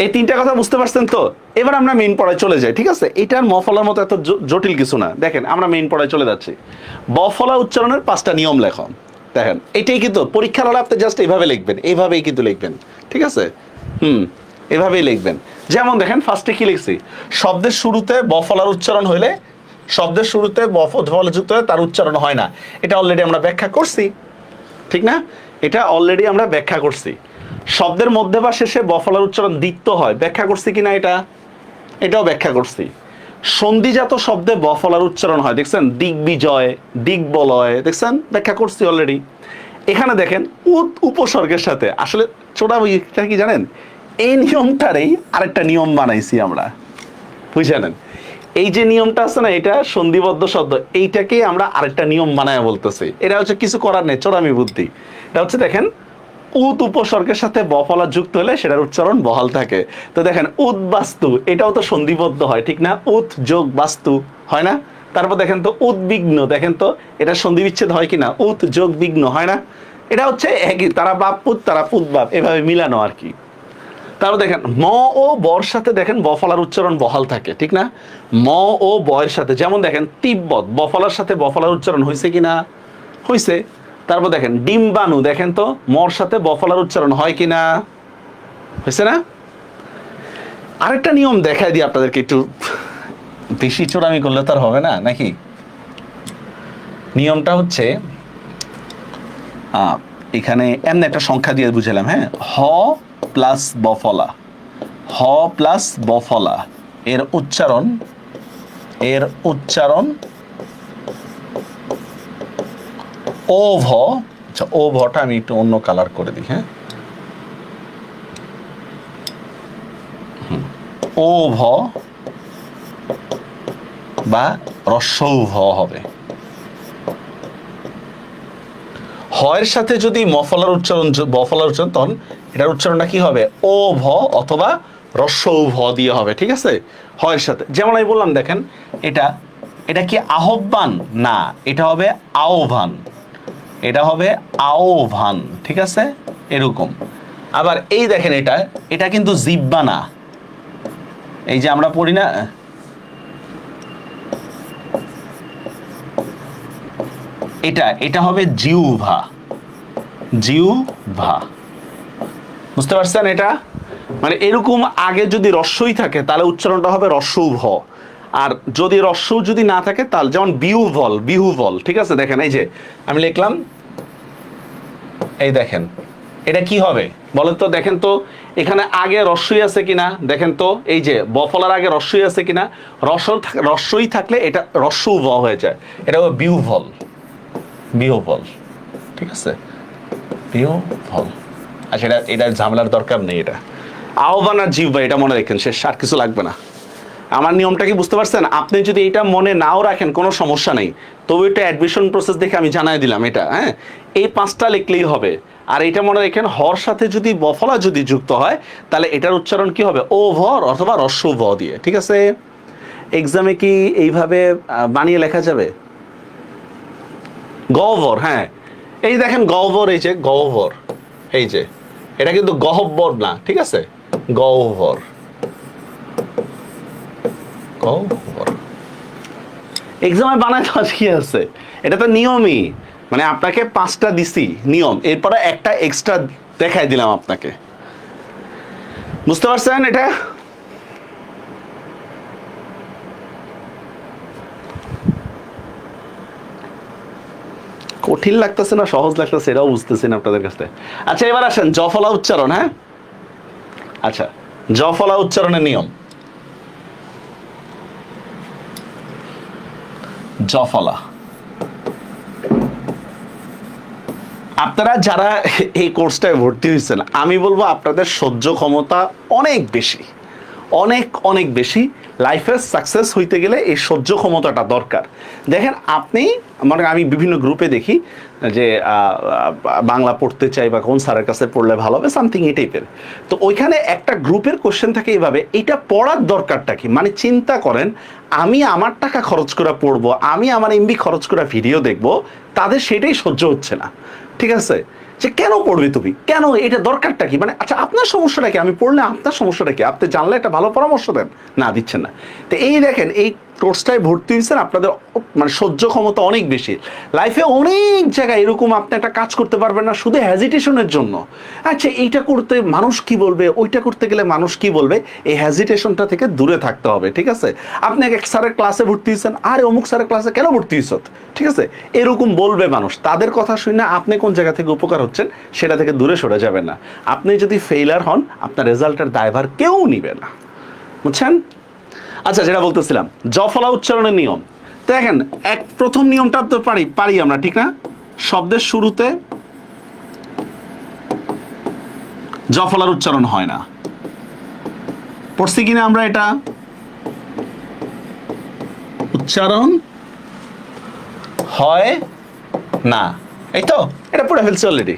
এই তিনটা কথা বুঝতে পারছেন তো। এবার আমরা মেইন পড়ায় চলে যাই, ঠিক আছে, এটার মফলার মতো এত জটিল কিছু না। দেখেন আমরা মেইন পড়ায় চলে যাচ্ছি, বফলা উচ্চারণের 5টা নিয়ম লেখো, দেখেন এটাই কিন্তু পরীক্ষার হলে আপনি জাস্ট এইভাবে লিখবেন, এইভাবেই কিন্তু লিখবেন, ঠিক আছে, এভাবেই লিখবেন। যেমন দেখেন ফার্স্টে কি লিখছি, শব্দের শুরুতে বফলার উচ্চারণ হইলে শব্দের শুরুতে ফলা যুক্ত হয় তার উচ্চারণ হয় না, এটা অলরেডি আমরা ব্যাখ্যা করছি, ঠিক না? এটা অলরেডি আমরা ব্যাখ্যা করছি। শব্দের মধ্যে বা শেষে বফলার উচ্চারণ দ্বিত্ব হয়, ব্যাখ্যা করছি কিনা এটাও ব্যাখ্যা করছি। সন্ধিজাত শব্দে বফলার উচ্চারণ হয়, দেখছেন? দিগ্বিজয়, দিগ্বলয়, দেখছেন? ব্যাখ্যা করছি অলরেডি। এখানে দেখেন উপসর্গের সাথে, আসলে ছোটা কি জানেন, এই নিয়মটারই আরেকটা নিয়ম বানাইছি আমরা, বুঝলেন? এই যে নিয়মটা আছে না, এটা সন্ধিবদ্ধ শব্দ, এইটাকে আমরা আরেকটা নিয়ম বানায় বলতেছি। এটা হচ্ছে কিছু করার নেই, চোরামি বুদ্ধি। এটা হচ্ছে দেখেন, উপসর্গের সাথে বফলা যুক্ত হলে সেটার উচ্চারণ বহাল থাকে। তো দেখেন উদ্বাস্তু, এটাও তো সন্ধিবদ্ধ হয়, ঠিক না? যোগ বাস্তু হয় না? তারপর দেখেন তো উদ্বিগ্ন, দেখেন তো এটা সন্ধি বিচ্ছেদ হয় কিনা? যোগ বিঘ্ন হয় না? এটা হচ্ছে একই, তারা বাপ পুত, তারা পুত বাপ, এভাবে মিলানো আর কি। তারপর দেখেন ম ও বর সাথে দেখেন বফলার উচ্চারণ বহাল থাকে, ঠিক না? ম ও বয়ের সাথে, যেমন দেখেন তিব্বত, বফলার সাথে বফলার উচ্চারণ হয়েছে কিনা? হয়েছে। তারপর দেখেন ডিম্বাণু, দেখেন তো মর সাথে বফলার উচ্চারণ হয় কিনা? হয়েছে না? আরেকটা নিয়ম দেখাই দিই আপনাদেরকে, একটু বেশি চোরামি করলে তো আর হবে না নাকি? নিয়মটা হচ্ছে এখানে এমন একটা সংখ্যা দিয়ে বুঝালাম, হ্যাঁ? হ প্লাস বফলা, হ প্লাস বফলা, এর উচ্চারণ ও ভ। আচ্ছা, ও ভটা আমি একটু অন্য কালার করে দিই, হ্যাঁ? ও ভ বা রস্যৌ ভ হবে। হয়ের সাথে যদি বফলার উচ্চারণ, তখন এটার উচ্চারণটা কি হবে? ও ভ অথবা রস্যৌ ভ দিয়ে হবে, ঠিক আছে? হয়ের সাথে, যেমন আমি বললাম, দেখেন এটা কি আহ্বান? না, এটা হবে আহ্বান, এটা হবে আহ্বান, ঠিক আছে? এরকম। আবার এই দেখেন, এটা কিন্তু জিহ্বা না, এই যে আমরা পড়ি না, এটা হবে জিহ্বা, বুঝতে পারছেন? এটা মানে এরকম, আগে যদি রস্যই থাকে তাহলে উচ্চারণটা হবে রস্যৌ ভ, আর যদি রস্যৌ যদি না থাকে তাহলে, যেমন বিহুবল, ঠিক আছে? দেখেন এই যে আমি লিখলাম, এই দেখেন এটা কি হবে বলেন তো? দেখেন তো এখানে আগে রস্যই আছে কিনা, দেখেন তো এই যে বফলার আগে রস্যই আছে কিনা? রস্যই থাকলে এটা রস্যৌ ভ হয়ে যায়, এটা হবে বিহুবল, ঠিক আছে? বিহুবল। আচ্ছা, এটা ঝামেলার দরকার নেই, এটা আহ্বান আর জিহ্বা, এটা মনে রাখেন, শেষ, আর কিছু লাগবে না। আমার নিয়মটা কি বুঝতে পারছেন? আপনি যদি এটা মনে নাও রাখেন কোনো সমস্যা নেই, তবে এটা অ্যাডমিশন প্রসেস দেখে আমি জানাই দিলাম এটা, হ্যাঁ? এই 5টা লিখলেই হবে। আর এটা মনে রাখেন, হর সাথে যদি বফলা যদি যুক্ত হয় তাহলে এটার উচ্চারণ কি হবে? ও ভর অথবা রস্যৌ ভ দিয়ে, ঠিক আছে? এক্সামে কি এইভাবে বানিয়ে লেখা যাবে? গহ্বর, হ্যাঁ, এই দেখেন গহ্বর, এই যে গহ্বর, এই যে এটা কিন্তু গহ্বর না, ঠিক আছে? গহ্বর, এক্সামে বানায় তো কি আছে, এটা তো নিয়মই, মানে আপনাকে 5টা দিছি নিয়ম, এরপরে একটা এক্সট্রা দেখাই দিলাম আপনাকে, বুঝতে পারছেন? এটা কঠিন লাগতেছে না সহজ লাগতেছে এটাও বুঝতেছি না আপনাদের কাছে। আচ্ছা, এবার আসেন জফলা উচ্চারণ, হ্যাঁ? আচ্ছা, জফলা উচ্চারণের নিয়ম, জফলা। আপনারা যারা এই কোর্সটায় ভর্তি হয়েছেন, আমি বলবো আপনাদের সহ্য ক্ষমতা অনেক বেশি, অনেক বেশি। লাইফে সাকসেস হইতে গেলে এই সহ্য ক্ষমতাটা দরকার। দেখেন আপনি, মানে আমি বিভিন্ন গ্রুপে দেখি যে বাংলা পড়তে চাই বা কোন স্যারের কাছে পড়লে ভালো হবে, সামথিং এই টাইপের। তো ওইখানে একটা গ্রুপের কোশ্চেন থাকে এইভাবে, এটা পড়ার দরকারটা কি? মানে চিন্তা করেন, আমি আমার টাকা খরচ করে পড়বো, আমি আমার এমবি খরচ করে ভিডিও দেখবো, তাদের সেটাই সহ্য হচ্ছে না, ঠিক আছে? যে কেন পড়বে তুমি, কেন, এটা দরকারটা কি? মানে আচ্ছা, আপনার সমস্যাটা কি? আমি পড়লে আপনার সমস্যাটা কি? আপনি জানলে একটা ভালো পরামর্শ দেন, না দিচ্ছেন না। তো এই দেখেন, এই কোর্সটায় ভর্তি হয়েছেন আপনাদের মানে সহ্য ক্ষমতা অনেক বেশি। লাইফে অনেক জায়গায় এরকম আপনি একটা কাজ করতে পারবেন না শুধু হ্যাজিটেশনের জন্য। আচ্ছা এইটা করতে মানুষ কি বলবে, ওইটা করতে গেলে মানুষ কি বলবে, এই হ্যাজিটেশনটা থেকে দূরে থাকতে হবে, ঠিক আছে? আপনি এক স্যারের ক্লাসে ভর্তি হয়েছেন, আরে অমুক স্যারের ক্লাসে কেন ভর্তি হয়েছ, ঠিক আছে? এরকম বলবে মানুষ, তাদের কথা শুনে আপনি কোন জায়গা থেকে উপকার হচ্ছেন সেটা থেকে দূরে সরে যাবেন না। আপনি যদি ফেইলার হন আপনার রেজাল্টের দায়ভার কেউ নিবে না, বুঝছেন? আচ্ছা, যেটা বলতেছিলাম জফলা উচ্চারণের নিয়ম, দেখেন এক প্রথম নিয়মটা তো পারি আমরা, ঠিক না? শব্দের শুরুতে জফলার উচ্চারণ হয় না, পড়ছি কিনা আমরা? এটা উচ্চারণ হয় না, এই তো এটা পড়ে ফেলছি অলরেডি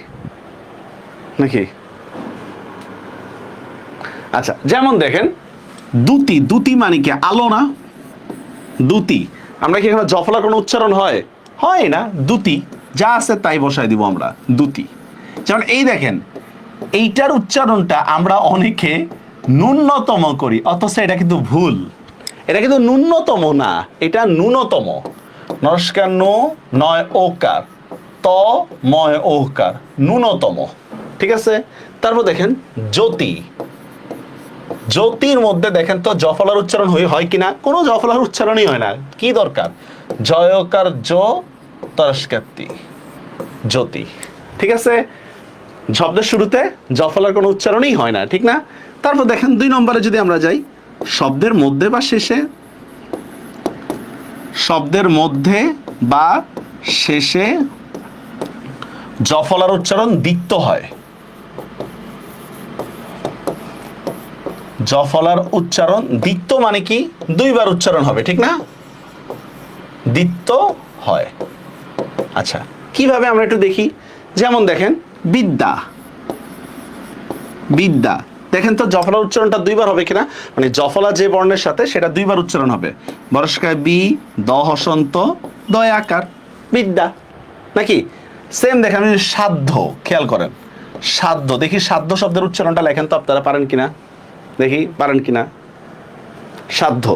নাকি? আচ্ছা, যেমন দেখেন দুতি, দুতি মানে কি? আলো না? দুতি, আমরা কি এখানে জফলার কোনো উচ্চারণ হয়? হয় না, দুতি যা আছে তাই বসাই দিব আমরা, দুতি। যেমন এই দেখেন এইটার উচ্চারণটা আমরা অনেকে ন্যূনতম করি, অথচ এটা কিন্তু ভুল। এটা কিন্তু ন্যূনতম না, এটা ন্যূনতম। নমস্কার, নো নয় ওকার, ত ময় ওকার, ন্যূনতম, ঠিক আছে? তারপর দেখেন জ্যোতি, জ্যোতির মধ্যে দেখেন তো জফলার উচ্চারণ হয় কিনা? কোনো জফলার উচ্চারণই হয় না, কি দরকার? জয়কার জো তরস্কাতি, জ্যোতি, ঠিক আছে? শব্দের শুরুতে জফলার কোনো উচ্চারণই হয় না, ঠিক না? তারপর দেখেন 2 নম্বরে যদি আমরা যাই, শব্দের মধ্যে বা শেষে, শব্দের মধ্যে বা শেষে জফলার উচ্চারণ দ্বিত্ব হয়। জফলার উচ্চারণ দ্বিত্ব মানে কি? 2 বার উচ্চারণ হবে, ঠিক না? দ্বিত্ব হয়। আচ্ছা, কিভাবে আমরা একটু দেখি। যেমন দেখেন বিদ্যা, বিদ্যা, দেখেন তো জফলার উচ্চারণটা 2 বার হবে কিনা? মানে জফলা যে বর্ণের সাথে সেটা 2 বার উচ্চারণ হবে। বরস্কায় বি, দ হসন্ত, দয় আকার, বিদ্যা, নাকি? সেম দেখেন সাধ্য, খেয়াল করেন সাধ্য, দেখি সাধ্য শব্দের উচ্চারণটা লেখেন তো আপনারা, পারেন কিনা দেখি, পারেন কিনা? সাধ্য,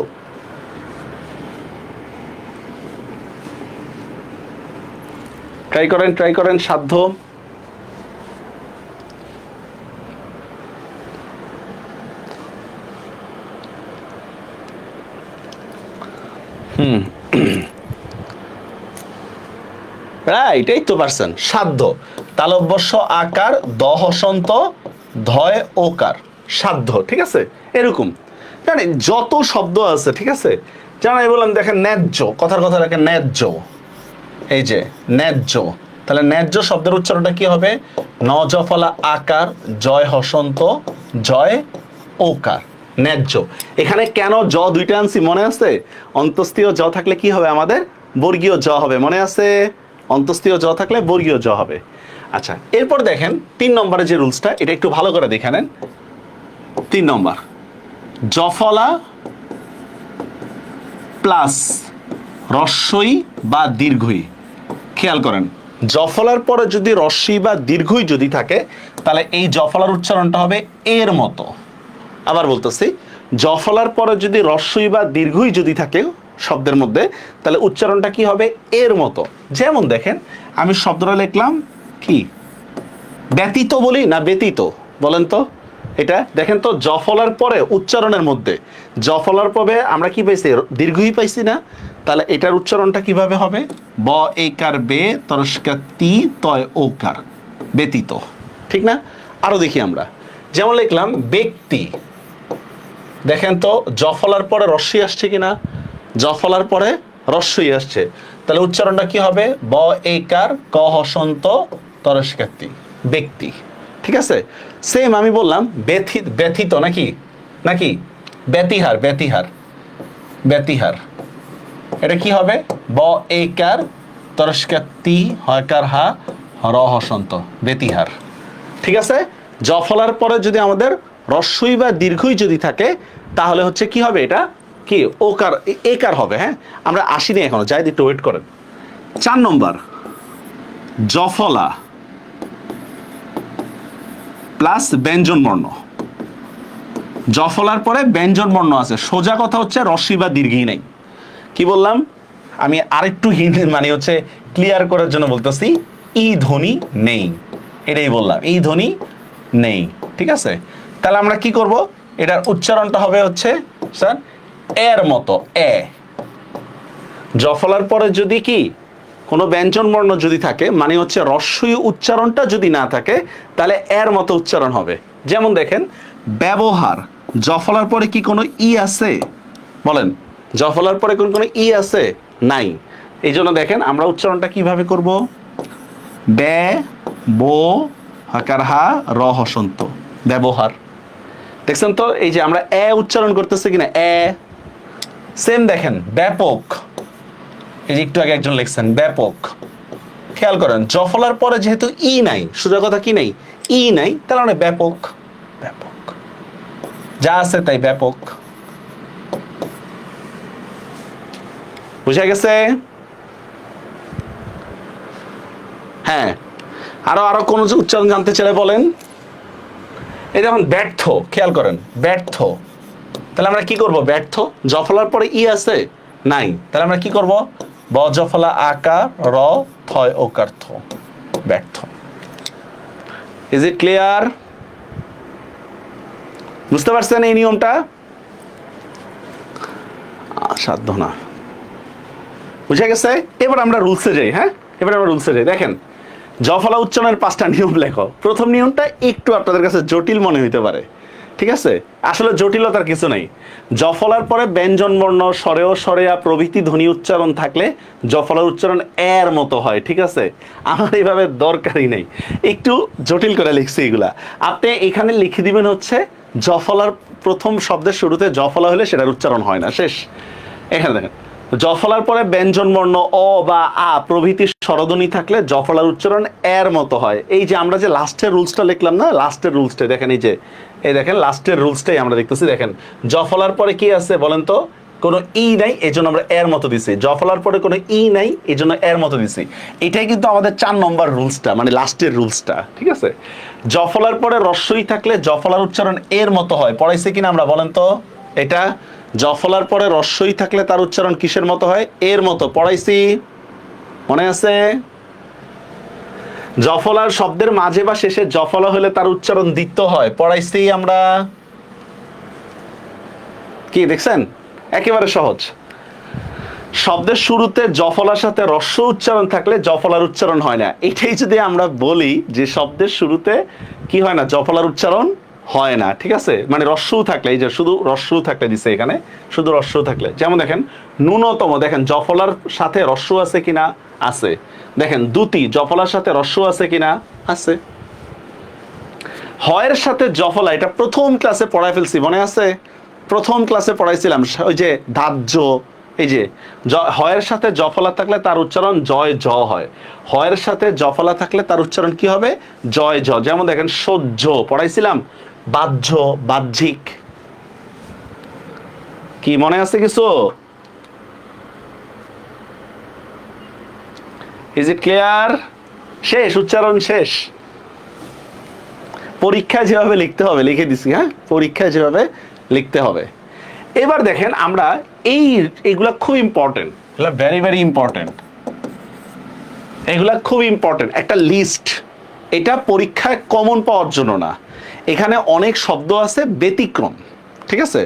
ট্রাই করেন সাধ্য। রাইট, এই তো পারছেন, সাধ্য। তালব্যস্য আকার, দ হসন্ত, ধয় ওকার, সাধ্য, ঠিক আছে? এরকম জানেন যত শব্দ আছে, ঠিক আছে? যেমন আমি বললাম দেখেন ন্যায্য, কথার কথা রাখেন ন্যায্য, এই যে ন্যায্য, তাহলে ন্যায্য শব্দের উচ্চারণটা কি হবে? ন জফলা আকার, জয় হসন্ত, জয় ওকার, ন্যায্য। এখানে কেন জ 2টা আনছি মনে আছে? অন্তস্থীয় জ থাকলে কি হবে আমাদের? বর্গীয় জ হবে, মনে আছে? অন্তস্থীয় জ থাকলে বর্গীয় জ হবে। আচ্ছা, এরপর দেখেন 3 নম্বরে যে রুলসটা, এটা একটু ভালো করে দেখে নেন। 3 নম্বর, জফলা প্লাস রস্বই বা দীর্ঘই। খেয়াল করেন জফলার পরে যদি রস্বই বা দীর্ঘই যদি থাকে তাহলে এই জফলার উচ্চারণটা হবে এর মতো। আবার বলতেছি, জফলার পরে যদি রস্বই বা দীর্ঘই যদি থাকে শব্দের মধ্যে তাহলে উচ্চারণটা কি হবে? এর মতো। যেমন দেখেন আমি শব্দটা লিখলাম কি? ব্যতীত বলি না ব্যতীত? বলেন তো এটা দেখেন তো, জফলার পরে উচ্চারণের মধ্যে জফলার পরে আমরা কি পাইছি? দীর্ঘই পাইছি না? তাহলে এটার উচ্চারণটা কিভাবে হবে? ব একার বে তরস্কার তি তয় ওকার, ব্যতীত, ঠিক না? আরো দেখি আমরা, যেমন লিখলাম ব্যক্তি, দেখেন তো জফলার পরে রস্বই আসছে কিনা? জফলার পরে রস্বই আসছে, তাহলে উচ্চারণটা কি হবে? ব একার ক হসন্ত তরস্কার তি, ব্যক্তি, ঠিক আছে? সেম আমি বললাম ব্যথিত, নাকি? নাকি ব্যতিহার, ব্যতিহার, ব্যতিহার, এটা কি হবে? ব একার তরস্কার তি হয়কার হা র হসন্ত, ব্যতিহার, ঠিক আছে? জফলার পরে যদি আমাদের রস্বই বা দীর্ঘই যদি থাকে তাহলে হচ্ছে কি হবে? এটা কি? ওকার, একার হবে। হ্যাঁ, আমরা আসিনি এখনো, যাই একটু ওয়েট করেন। 4 নম্বর, জফলা প্লাস ব্যঞ্জন বর্ণ। জফলার পরে ব্যঞ্জন বর্ণ আছে, সোজা কথা হচ্ছে রস্বই বা দীর্ঘই নাই। কি বললাম, আমি আরেকটু হিন্ট মানে হচ্ছে ক্লিয়ার করার জন্য বলতেছি, ই ধ্বনি নেই, এটাই বললাম, এই ধ্বনি নেই। ঠিক আছে, তাহলে আমরা কি করব, এটার উচ্চারণটা হবে হচ্ছে স্যার এর মতো, এ। জ ফলার পরে যদি কি কোনো ব্যঞ্জন বর্ণ যদি থাকে, মানে হচ্ছে রস্বই উচ্চারণটা যদি না থাকে, তাহলে এর মতো উচ্চারণ হবে। যেমন দেখেন ব্যবহার, জ ফলার পরে কি কোনো ই আছে বলেন, জ ফলার পরে কোন কোনো ই আছে, নাই। এই জন্য দেখেন আমরা উচ্চারণটা কিভাবে করব, বে বো হাকার হা র হসন্ত, ব্যবহার। দেখছেন তো, এই যে আমরা এ উচ্চারণ করতেছি কিনা, এ। সেম দেখেন ব্যাপক, এই যে একটু আগে একজন লিখছেন ব্যাপক, খেয়াল করেন জ ফলার পরে যেহেতু ই নাই, সোজা কথা কি নাই, ই নাই, তাহলে আমরা ব্যাপক, ব্যাপক যা আছে তাই ব্যাপক। বুঝা গেছে? হ্যাঁ, আরো আরো কোন উচ্চারণ জানতে চাইলে বলেন। এই যেমন ব্যর্থ, খেয়াল করেন ব্যর্থ, তাহলে আমরা কি করব, ব্যর্থ জ ফলার পরে ই আছে, নাই, তাহলে আমরা কি করব, ব জ ফলা আকার র থয় ওকার থ, ব্যর্থ। Is it clear? বুঝতে পারছেন এই নিয়মটা? সাধ্য না, বুঝা গেছে? এবার আমরা রুলসে যাই। হ্যাঁ, এবার আমরা রুলসে যাই। দেখেন জ ফলা উচ্চারণের 5টা নিয়ম লেখো। প্রথম নিয়মটা একটু আপনাদের কাছে জটিল মনে হইতে পারে, ঠিক আছে, আসলে জটিলতার কিছু নেই। জ ফলার পরে ব্যঞ্জন বর্ণ স্বরেয় স্বরেয়া প্রভৃতি ধ্বনি উচ্চারণ থাকলে জ ফলার উচ্চারণ এর মতো হয়। ঠিক আছে, আমার এইভাবে দরকারই নেই, একটু জটিল করে লিখছি এগুলা। আপনি এখানে লিখে দিবেন হচ্ছে জ ফলার প্রথম শব্দের শুরুতে জ ফলা হলে সেটার উচ্চারণ হয় না, শেষ। এখানে দেখেন জ ফলার পরে ব্যঞ্জন বর্ণ অ বা আ প্রভৃতি স্বরধ্বনি থাকলে জ ফলার উচ্চারণ এর মতো হয়। এই যে আমরা যে লাস্টের রুলসটা লিখলাম না, লাস্টের রুলসটা দেখেন, এই যে এই দেখেন লাস্টের রুলসটাই আমরা দেখতেছি। দেখেন জ ফলার পরে কি আছে বলেন তো, কোনো ই নাই, এই জন্য আমরা এর মতো দিছি। জ ফলার পরে কোনো ই নাই, এই জন্য এর মতো দিছি। এটাই কিন্তু আমাদের 4 নম্বর রুলসটা, মানে লাস্টের রুলসটা। ঠিক আছে, জ ফলার পরে রস্বই থাকলে জ ফলার উচ্চারণ এর মতো হয়। পড়াইছে কিনা আমরা বলেন তো, এটা জ ফলার পরে রস্বই থাকলে তার উচ্চারণ কিসের মতো হয়, এর মতো। পড়াইছি, মনে আছে? জ ফলার শব্দের মাঝে বা শেষে জ ফলা হলে তার উচ্চারণ দ্বিত্ব হয়। পড়াইছি আমরা, কি দেখছেন? একেবারে সহজ। শব্দের শুরুতে জ ফলার সাথে রস্ব উচ্চারণ থাকলে জ ফলার উচ্চারণ হয় না। এটাই যদি আমরা বলি যে শব্দের শুরুতে কি হয় না, জ ফলার উচ্চারণ হয় না। ঠিক আছে, মানে রস্যও থাকলে, এই যে শুধু রস্যও থাকলে দিছে এখানে, শুধু রস্যও থাকলে। যেমন দেখেন ন্যূনতম, দেখেন জ ফলার সাথে রস্য আছে কিনা, আছে। দেখেন দ্যুতি জ ফলার সাথে রস্য আছে কিনা, আছে। হয়ের সাথে জ ফলা, এটা প্রথম ক্লাসে পড়ায় ফেলছি, মনে আছে? প্রথম ক্লাসে পড়াইছিলাম, ওই যে ধার্য, এই যে হয়ের সাথে জ ফলা থাকলে তার উচ্চারণ জয় জ হয়। হয়ের সাথে জ ফলা থাকলে তার উচ্চারণ কি হবে, জয় জ। যেমন দেখেন সহ্য পড়াইছিলাম, বাহ্য, বাহ্যিক। কি মনে আছে কিছু? Is it clear? শেষ, উচ্চারণ শেষ। পরীক্ষায় যেভাবে লিখতে হবে লিখে দিছি। হ্যাঁ, পরীক্ষায় যেভাবে লিখতে হবে। এবার দেখেন আমরা এইগুলা খুব ইম্পর্টেন্ট, এগুলা ভেরি ভেরি ইম্পর্টেন্ট, এগুলা খুব ইম্পর্টেন্ট একটা লিস্ট। এটা পরীক্ষায় কমন পাওয়ার জন্য না, এখানে অনেক শব্দ আছে ব্যতিক্রম। ঠিক আছে,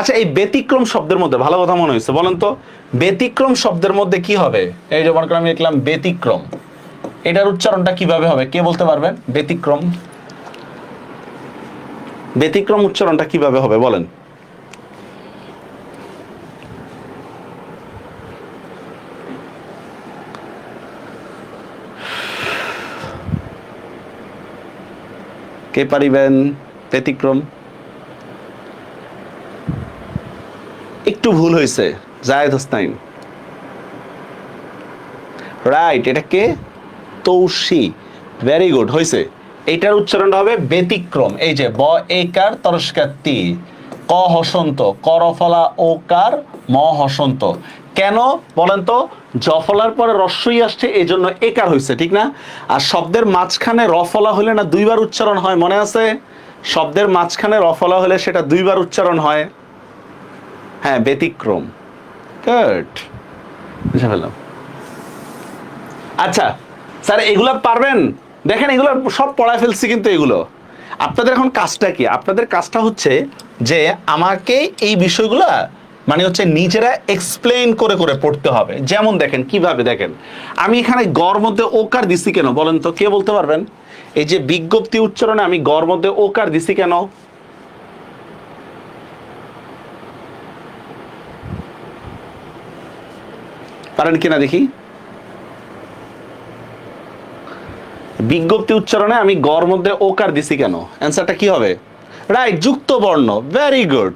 আচ্ছা এই ব্যতিক্রম শব্দের মধ্যে ভালো কথা মনে হয়েছে, বলেন তো ব্যতিক্রম শব্দের মধ্যে কি হবে? এই যে মনে করেন আমি লিখলাম ব্যতিক্রম, এটার উচ্চারণটা কিভাবে হবে কে বলতে পারবেন? ব্যতিক্রম, ব্যতিক্রম উচ্চারণটা কিভাবে হবে বলেন? কে পারিবেন? ব্যতিক্রম একটু ভুল হয়েছে, জায়েদ হোসেন, রাইট। এটা কে? তৌসি, ভেরি গুড হয়েছে। এটার উচ্চারণটা হবে ব্যতিক্রম। এই যে ব একার তরস্কার তি, ক হসন্ত, করফলা ওকার ম হসন্ত। কেন বলেন তো? জফলার পরে রস্যই আসছে, এই জন্য একার হয়েছে, ঠিক না? আর শব্দের মাঝখানে রফলা হলে না দুইবার উচ্চারণ হয়, মনে আছে? শব্দের মাঝখানে রফলা হলে সেটা দুইবার উচ্চারণ হয়। হ্যাঁ, ব্যতিক্রম। গুড, বুঝে ফেললাম। আচ্ছা স্যার এগুলো পারবেন? দেখেন এগুলো সব পড়ায় ফেলছি, কিন্তু এগুলো আপনাদের এখন কাজটা কি? আপনাদের কাজটা হচ্ছে যে আমাকে এই বিষয়গুলা মানে হচ্ছে নিজেরা এক্সপ্লেইন করে করে পড়তে হবে। যেমন দেখেন কিভাবে, দেখেন আমি এখানে গড় মধ্যে ওকার দিছি কেন বলেন তো, কে বলতে পারবেন? এই যে বিজ্ঞপ্তি উচ্চারণে আমি গড় মধ্যে ওকার দিছি কেন? পারেন কিনা দেখি। বিজ্ঞপ্তি উচ্চারণে আমি গড় মধ্যে ওকার দিছি কেন? অ্যান্সারটা কি হবে? রাইট, যুক্ত বর্ণ। Very good.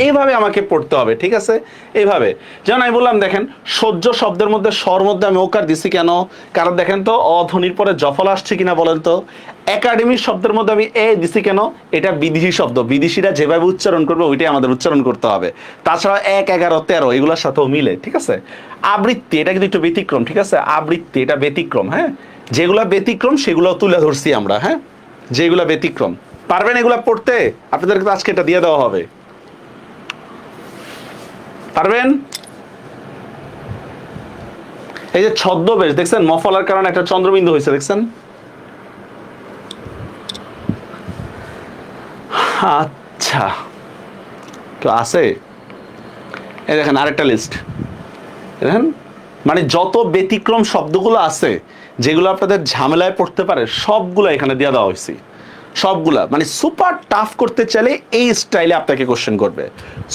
এইভাবে আমাকে পড়তে হবে, ঠিক আছে? এইভাবে। যেমন আমি বললাম দেখেন সহ্য শব্দের মধ্যে স্বর মধ্যে আমি ওকার দিছি কেন? কারণ দেখেন তো অধ্বনির পরে জফলা আসছে কিনা বলেন তো। একাডেমিক শব্দের মধ্যে আমি এ দিছি কেন? এটা বিদেশি শব্দ, বিদেশিরা যেভাবে উচ্চারণ করবে ওইটাই আমাদের উচ্চারণ করতে হবে। তাছাড়া 1, 11, 13 এগুলোর সাথেও মিলে, ঠিক আছে? আবৃত্তি এটা কিন্তু একটু ব্যতিক্রম, ঠিক আছে? আবৃত্তি এটা ব্যতিক্রম, হ্যাঁ? যেগুলা ব্যতিক্রম সেগুলো তুলে ধরছি আমরা, হ্যাঁ? যেগুলা ব্যতিক্রম। পারবেন এগুলা পড়তে? আপনাদেরকে আজকে এটা দিয়ে দেওয়া হবে, পারবেন? এই যে ছদ্মবেশ দেখছেন, মফলার কারণে একটা চন্দ্রবিন্দু হয়েছে, দেখছেন? আচ্ছা, তো আছে। এই দেখেন আরেকটা লিস্ট, দেখেন মানে যত ব্যতিক্রম শব্দগুলো আছে যেগুলো আপনাদের ঝামেলায় পড়তে পারে সবগুলো এখানে দিয়ে দেওয়া হয়েছে। সবগুলা মানে সুপার টাফ করতে চাইলে এই স্টাইলে আপনাকে কোশ্চেন করবে,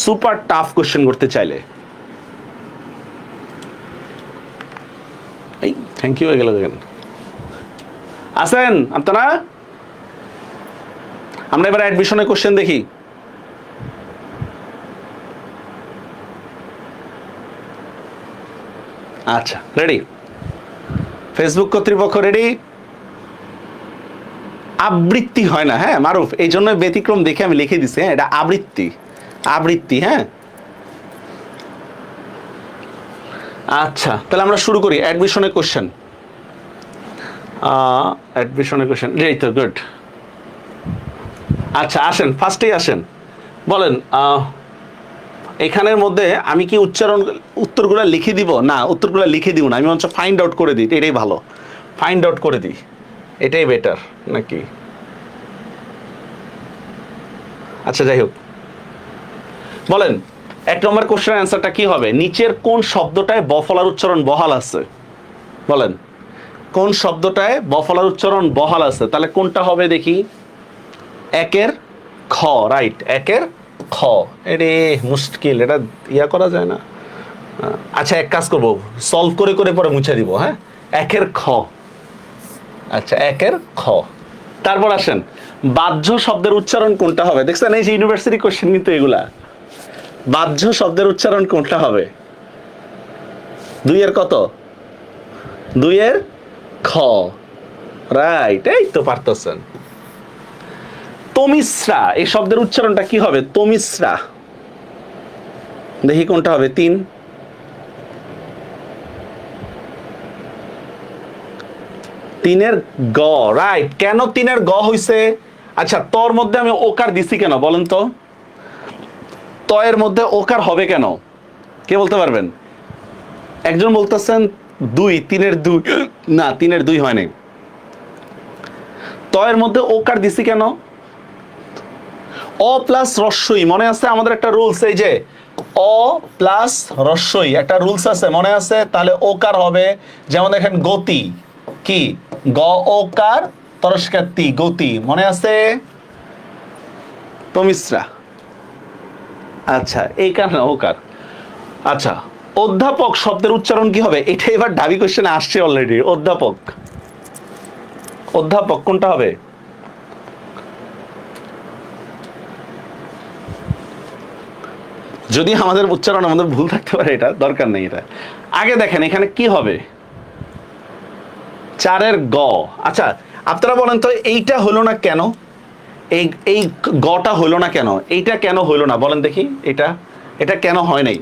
সুপার টাফ কোশ্চেন করতে চাইলে। এই থ্যাংক ইউ হয়ে গেল, দেখেন আসেন আপনারা। আমরা এবার অ্যাডমিশনের কোশ্চেন দেখি। আচ্ছা রেডি? ফেসবুক কর্তৃপক্ষ রেডি? আবৃত্তি হয় না, হ্যাঁ মারুফ, এই জন্য ব্যতিক্রম দেখে আমি লিখে দিছি, হ্যাঁ এটা আবৃত্তি, আবৃত্তি, হ্যাঁ। আচ্ছা তাহলে আমরা শুরু করি অ্যাডমিশনের কোশ্চেন। অ্যাডমিশনের কোশ্চেন, এই তো গুড। আচ্ছা আসেন, ফার্স্টেই আসেন, বলেন এখানের মধ্যে আমি কি উত্তরগুলো লিখে দিব? না, উত্তরগুলো লিখে দিব না, আমি মনে ফাইন্ড আউট করে দিই, এটাই ভালো, ফাইন্ড আউট করে দিই, এটাই বেটার নাকি? আচ্ছা যাই হোক, বলেন 1 নম্বর কোশ্চেনের অ্যান্সারটা কি হবে? নিচের কোন শব্দটায় বফলার উচ্চারণ বহাল আছে? বলেন কোন শব্দটায় বফলার উচ্চারণ বহাল আছে? তাহলে কোনটা হবে দেখি? 1-এর খ, রাইট, 1-এর খ। এরে মুশকিল, এটা ইয়া করা যায় না। আচ্ছা এক কাজ করব, সলভ করে করে পরে মুছে দিব, হ্যাঁ? 1-এর খ। আচ্ছা 1-এর খ। তারপর আসেন বাহ্য শব্দের উচ্চারণ কোনটা হবে? দেখছেন এই যে ইউনিভার্সিটি কোশ্চেন কিন্তু এগুলা। বাহ্য শব্দের উচ্চারণ কোনটা হবে? 2-এর কত? 2-এর খ, রাইট, এই তো পারতেছেন। তমিশ্রা এই শব্দের উচ্চারণটা কি হবে? তমিশ্রা, দেখি কোনটা হবে? 3-এর গ, রাইট। কেন 3-এর গ হইছে? আচ্ছা তর মধ্যে আমি ওকার দিছি কেন বলেন তো? তয়ের মধ্যে ওকার হবে কেন? কে বলতে পারবেন? একজন বলতেছেন 2, 3-এর 2, না 3-এর 2 হয় নাই। তয়ের মধ্যে ওকার দিছি কেন? অ প্লাস রস্বই, মনে আছে আমাদের একটা রুলস, এই যে অ প্লাস রস্বই একটা রুলস আছে, মনে আছে? তাহলে ওকার হবে, যেমন দেখেন গতি, কি গ ওকার তরস্কার গতি, মনে আছে? তমিশ্রা, আচ্ছা এই কারণে ওকার। আচ্ছা অধ্যাপক শব্দের উচ্চারণ কি হবে? এটা এবার ঢাবি কোশ্চেনে আসছে অলরেডি। অধ্যাপক, অধ্যাপক কোনটা হবে? যদি আমাদের উচ্চারণ আমাদের ভুল থাকতে পারে, এটা দরকার নেই। এটা আগে দেখেন এখানে কি হবে? 4-এর গ। আচ্ছা আপনারা বলেন তো এইটা হলো না কেন? এই গটা হলো না কেন? এইটা কেন হলো না বলেন দেখি? এটা কেন হয় নাই?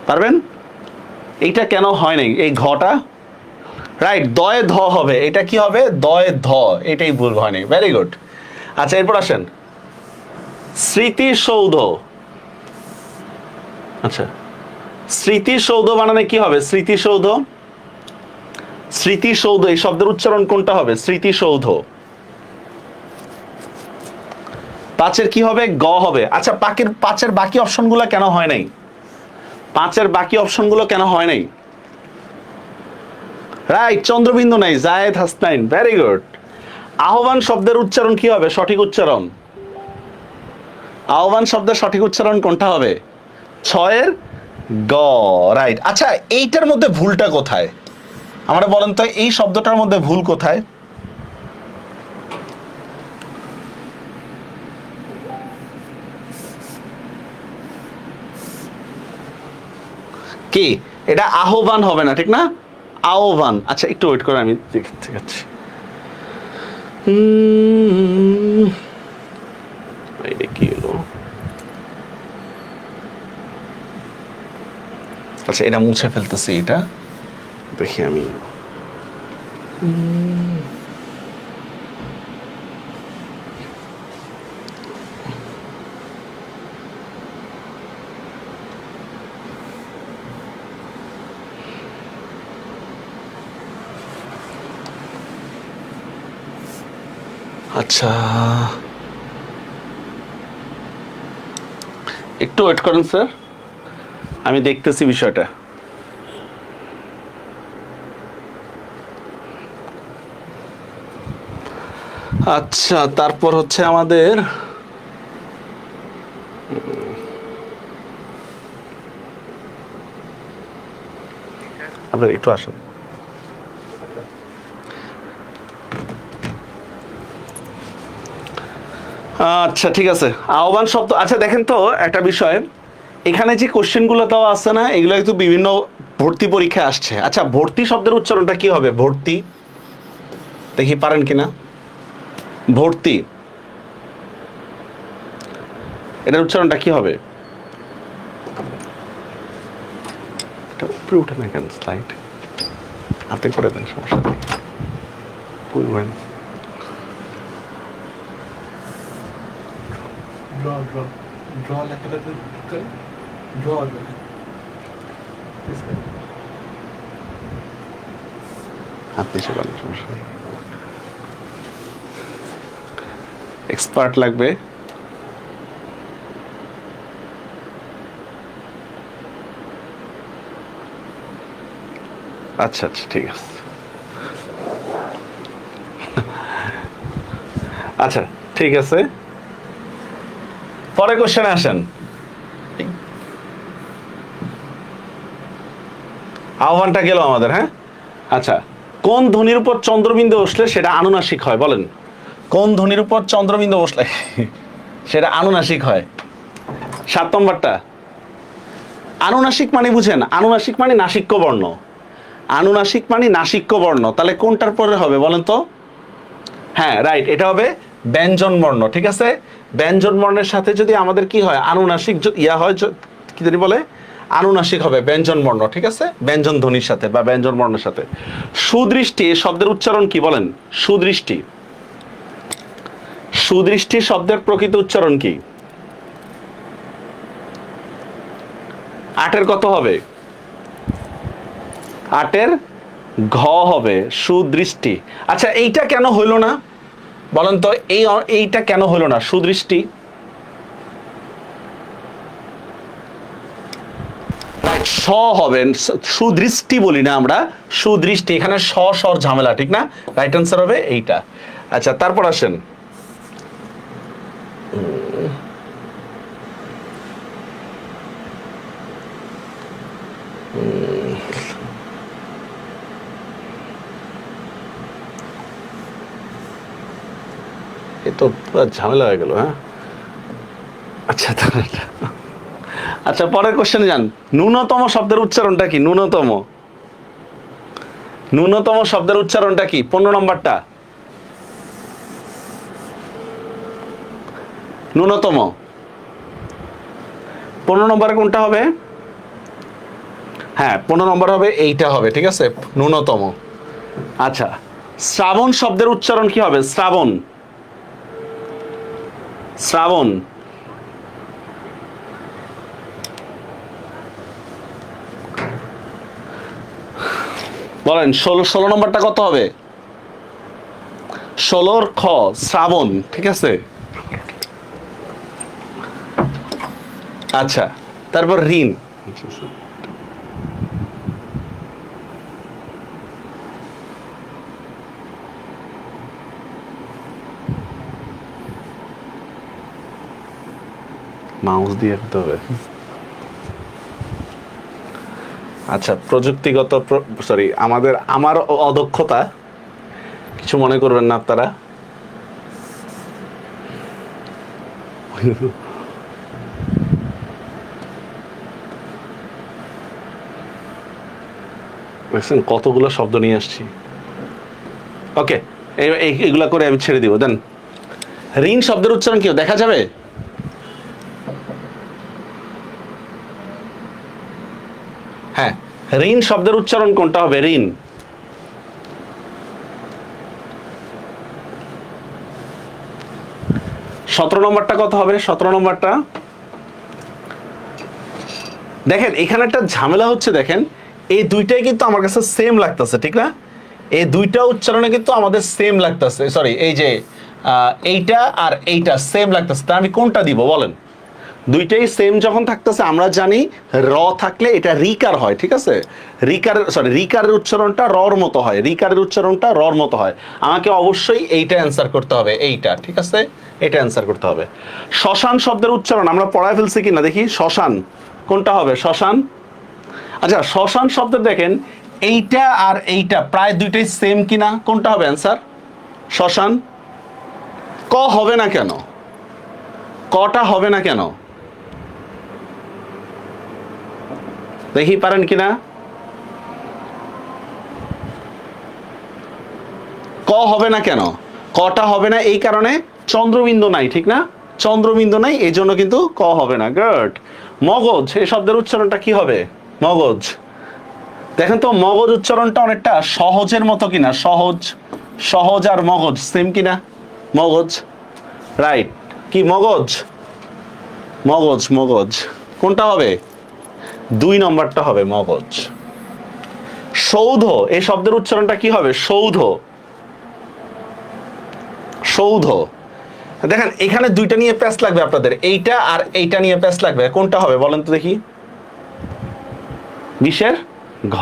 পারবেন? এইটা কেন হয় নাই এই ঘটা? রাইট, দয়ে ধ হবে, এটা কি হবে? দয়ে ধ, এটাই ভুল হয় নাই। Very good. আচ্ছা এরপর আসেন স্মৃতিসৌধ। আচ্ছা, স্মৃতিসৌধ বানানে কি হবে? স্মৃতিসৌধ, স্মৃতিসৌধ এই শব্দের উচ্চারণ কোনটা হবে? স্মৃতিসৌধ। পাঁচের কি হবে? গ হবে। আচ্ছা, পাঁচের বাকি অপশনগুলো কেন হয় নাই? পাঁচের বাকি অপশনগুলো কেন হয় নাই? রাইট, চন্দ্রবিন্দু নাই, জায়েদ হাসনাইন, ভেরি গুড। আহ্বান শব্দের উচ্চারণ কি হবে? সঠিক উচ্চারণ, আহ্বান শব্দের সঠিক উচ্চারণ কোনটা হবে? ছয়ের গ, রাইট। আচ্ছা, এইটার মধ্যে ভুলটা কোথায় আমরা বলেন তো? এই শব্দটার মধ্যে ভুল কোথায়? কি এটা? আহ্বান হবে না, ঠিক না? আহ্বান। আচ্ছা, একটু ওয়েট করে, আমি দেখতে যাচ্ছি। এটা কি হলো? আচ্ছা, এটা মুছে ফেলতেছি, এটা দেখি আমি। আচ্ছা, একটু ওয়েট করেন স্যার, আমি দেখতেছি বিষয়টা। আচ্ছা, তারপর হচ্ছে আমাদের আপনার একটু আসুন। আচ্ছা, ঠিক আছে, আহ্বান শব্দ। আচ্ছা, দেখেন তো একটা বিষয়, এখানে যে কোশ্চেনগুলো দেওয়া আছে না, এগুলো কিন্তু বিভিন্ন ভর্তি পরীক্ষায় আসছে। আচ্ছা, ভর্তি শব্দের উচ্চারণটা কি হবে? ভর্তি, দেখি পারেন কিনা। ভর্তি, এটার উচ্চারণটা কি হবে? উপরে উঠে না কেন স্লাইড? হাতে করে দেন, সমস্যা নেই, বুঝবেন। হাত নিচে করেন, সমস্যা নেই। এক্সপার্ট লাগবে। আচ্ছা আচ্ছা, ঠিক আছে। আচ্ছা, ঠিক আছে, পরে কোশ্চেনে আসেন। আহ্বানটা গেল আমাদের, হ্যাঁ। আচ্ছা, কোন ধ্বনির উপর চন্দ্রবিন্দু বসলে সেটা আনুনাসিক হয়? বলেন, কোন ধ্বনির উপর চন্দ্রবিন্দু বসলে সেটা আনুনাসিক হয়? 7 নম্বরটা। আনুনাসিক মানে বুঝেন? আনুনাসিক মানে নাসিক্য বর্ণ, আনুনাসিক মানে নাসিক্য বর্ণ। তাহলে কোনটার পরে হবে বলেন তো? হ্যাঁ, রাইট, এটা হবে ব্যঞ্জন বর্ণ। ঠিক আছে, ব্যঞ্জন বর্ণের সাথে যদি আমাদের কি হয়? আনুনাসিক ইয়া হয়, কি জানি বলে, আনুনাসিক হবে ব্যঞ্জন বর্ণ। ঠিক আছে, ব্যঞ্জন ধ্বনির সাথে বা ব্যঞ্জন বর্ণের সাথে। সুদৃষ্টি শব্দের উচ্চারণ কি বলেন? সুদৃষ্টি, সুদৃষ্টি শব্দের প্রকৃত উচ্চারণ কি? 8-এর কত হবে? 8-এর ঘ হবে, সুদৃষ্টি। আচ্ছা, এইটা কেন হইল না বলেন তো? এইটা কেন হইল না? সুদৃষ্টি, স হবে, সুদৃষ্টি বলি না আমরা, সুদৃষ্টি। এখানে স স্বর ঝামেলা, ঠিক না? রাইট আনসার হবে এইটা। আচ্ছা, তারপর আসেন, এ তো পুরো ঝামেলা হয়ে গেল, হ্যাঁ। আচ্ছা, আচ্ছা, পরের কোশ্চেনে যান। ন্যূনতম শব্দের উচ্চারণটা কি? ন্যূনতম, ন্যূনতম শব্দের উচ্চারণটা কি? 15 নম্বরটা। ন্যূনতম 15 নম্বরে কোনটা হবে? হ্যাঁ, 15 নম্বর হবে এইটা হবে, ঠিক আছে, ন্যূনতম। আচ্ছা, শ্রাবণ শব্দের উচ্চারণ কি হবে? শ্রাবণ, শ্রাবণ বলেন 16 নম্বরটা কত হবে? 16 খ শ্রাবণ, ঠিক আছে। আচ্ছা, তারপর ঋণ। মাউস দিয়ে দিতে হবে। আচ্ছা, প্রযুক্তিগত সরি, আমার অদক্ষতা, কিছু মনে করবেন না আপনারা। দেখছেন কতগুলো শব্দ নিয়ে আসছি। ওকে, এইগুলা করে আমি ছেড়ে দিব। দেন, ঋণ শব্দের উচ্চারণ কি দেখা যাবে? হ্যাঁ, ঋণ শব্দের উচ্চারণ কোনটা হবে? ঋণ। সতেরো নম্বরটা কত হবে? 17 নম্বরটা দেখেন, এখানে একটা ঝামেলা হচ্ছে। দেখেন, এই দুইটাই কিন্তু আমার কাছে সেম লাগতেছে, ঠিক না? এই দুইটা উচ্চারণে কিন্তু আমাদের সেম লাগতেছে, সরি, এই যে এইটা আর এইটা সেম লাগতেছে। তা আমি কোনটা দিব বলেন? দুইটাই সেম যখন থাকতেছে, আমরা জানি র থাকলে এটা রিকার হয়, ঠিক আছে। রিকারের উচ্চারণটা রর মতো হয়, রিকারের উচ্চারণটা রর মতো হয়। আমাকে অবশ্যই এইটা অ্যান্সার করতে হবে, এইটা, ঠিক আছে, এটা অ্যান্সার করতে হবে। শ্মশান শব্দের উচ্চারণ আমরা পড়ায় ফেলছি কিনা দেখি। শ্মশান কোনটা হবে? শ্মশান। আচ্ছা, শ্মশান শব্দ দেখেন, এইটা আর এইটা প্রায় দুইটাই সেম কিনা, কোনটা হবে অ্যান্সার? শ্মশান। ক হবে না কেন? কটা হবে না কেন? দেখি পারেন কিনা। ক হবে না কেন? কটা হবে না এই কারণে চন্দ্রবিন্দু নাই, ঠিক না? চন্দ্রবিন্দু নাই, এই জন্য কিন্তু ক হবে না। গুড। মগজ, এই শব্দের উচ্চারণটা কি হবে? মগজ। দেখেন তো, মগজ উচ্চারণটা অনেকটা সহজের মতো কিনা। সহজ, সহজ আর মগজ সেম কিনা? মগজ, রাইট। কি মগজ? মগজ, মগজ কোনটা হবে? 2 নম্বরটা হবে মগজ। সৌধ, এই শব্দের উচ্চারণটা কি হবে? সৌধ, সৌধ। দেখেন, এখানে দুইটা নিয়ে প্যাচ লাগবে আপনাদের, এইটা আর এইটা নিয়ে প্যাচ লাগবে। কোনটা হবে বলেন তো দেখি? 20 ঘ।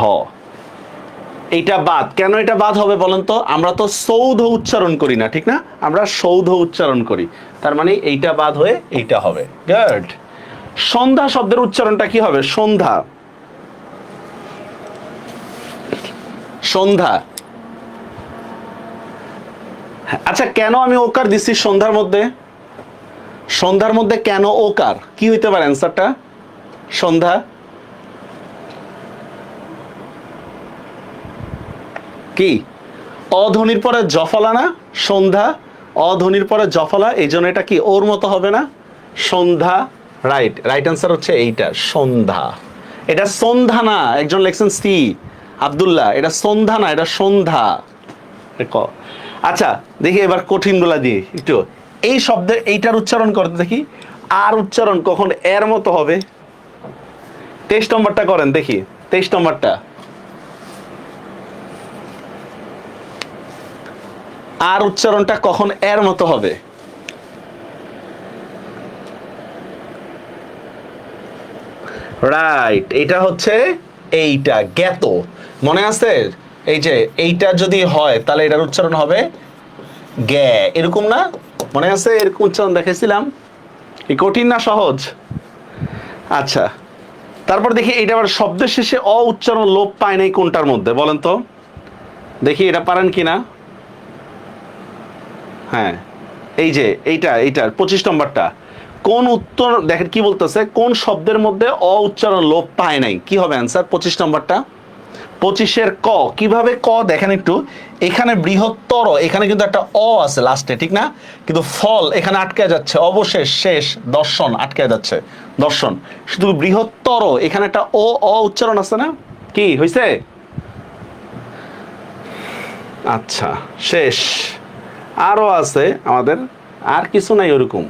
এইটা বাদ কেন? এটা বাদ হবে বলেন তো? আমরা তো সৌধ উচ্চারণ করি না, ঠিক না? আমরা সৌধ উচ্চারণ করি, তার মানে এইটা বাদ হয়ে এইটা হবে। গুড। সন্ধ্যা শব্দের উচ্চারণটা কি হবে? সন্ধ্যা, সন্ধ্যা। আচ্ছা, কেন আমি ওকার দিচ্ছি সন্ধ্যার মধ্যে? সন্ধ্যার মধ্যে কেন ওকার? কি হইতে পারে অ্যান্সারটা? সন্ধ্যা কি? অধ্বনির পরে জফলা না? সন্ধ্যা, অধ্বনির পরে জফলা, এই জন্য এটা কি ওর মতো হবে না? সন্ধ্যা। রাইট, রাইট অ্যান্সার হচ্ছে এইটা, সন্ধ্যা। এটা সন্ধ্যা না, একজন লেখছেন সি আব্দুল্লাহ, এটা সন্ধ্যা না, এটা সন্ধ্যা। আচ্ছা, দেখি এবার কঠিন গুলা দিয়ে একটু। এই শব্দের এইটার উচ্চারণ করতে দেখি, আর উচ্চারণ কখন এর মতো হবে? 23 নম্বরটা করেন দেখি, 23 নম্বরটা। আর উচ্চারণটা কখন এর মতো হবে? রাইট, এটা হচ্ছে এইটা, জ্ঞাত। মনে আছে? এই যে এইটা যদি হয় তাহলে এটার উচ্চারণ হবে জ্ঞা, এরকম না? মনে আছে? এরকম উচ্চারণ দেখেছিলাম। এই কঠিন না সহজ? আচ্ছা, তারপর দেখি এটা আবার শব্দের শেষে অ উচ্চারণ লোপ পায় নাই কোনটার মধ্যে বলেন তো দেখি, এটা পারেন কিনা? হ্যাঁ, এই যে এইটার 25 নম্বরটা। কোন উত্তর দেখেন কি বলতেছে, কোন শব্দের মধ্যে অ উচ্চারণ লোপ পায় নাই? কি হবে অ্যান্সার 25 নম্বরটা? 25-এর ক। কিভাবে ক দেখেন একটু, এখানে বৃহত্তর, এখানে কিন্তু একটা অ আছে লাস্টে, ঠিক না? কিন্তু ফল এখানে আটকে যাচ্ছে, অবশেষ, শেষ, দর্শন আটকে যাচ্ছে, দর্শন। শুধু বৃহত্তর, এখানে একটা অ উচ্চারণ আছে না? কি হয়েছে? আচ্ছা, শেষ। আরো আছে আমাদের, আর কিছু নাই ওরকম।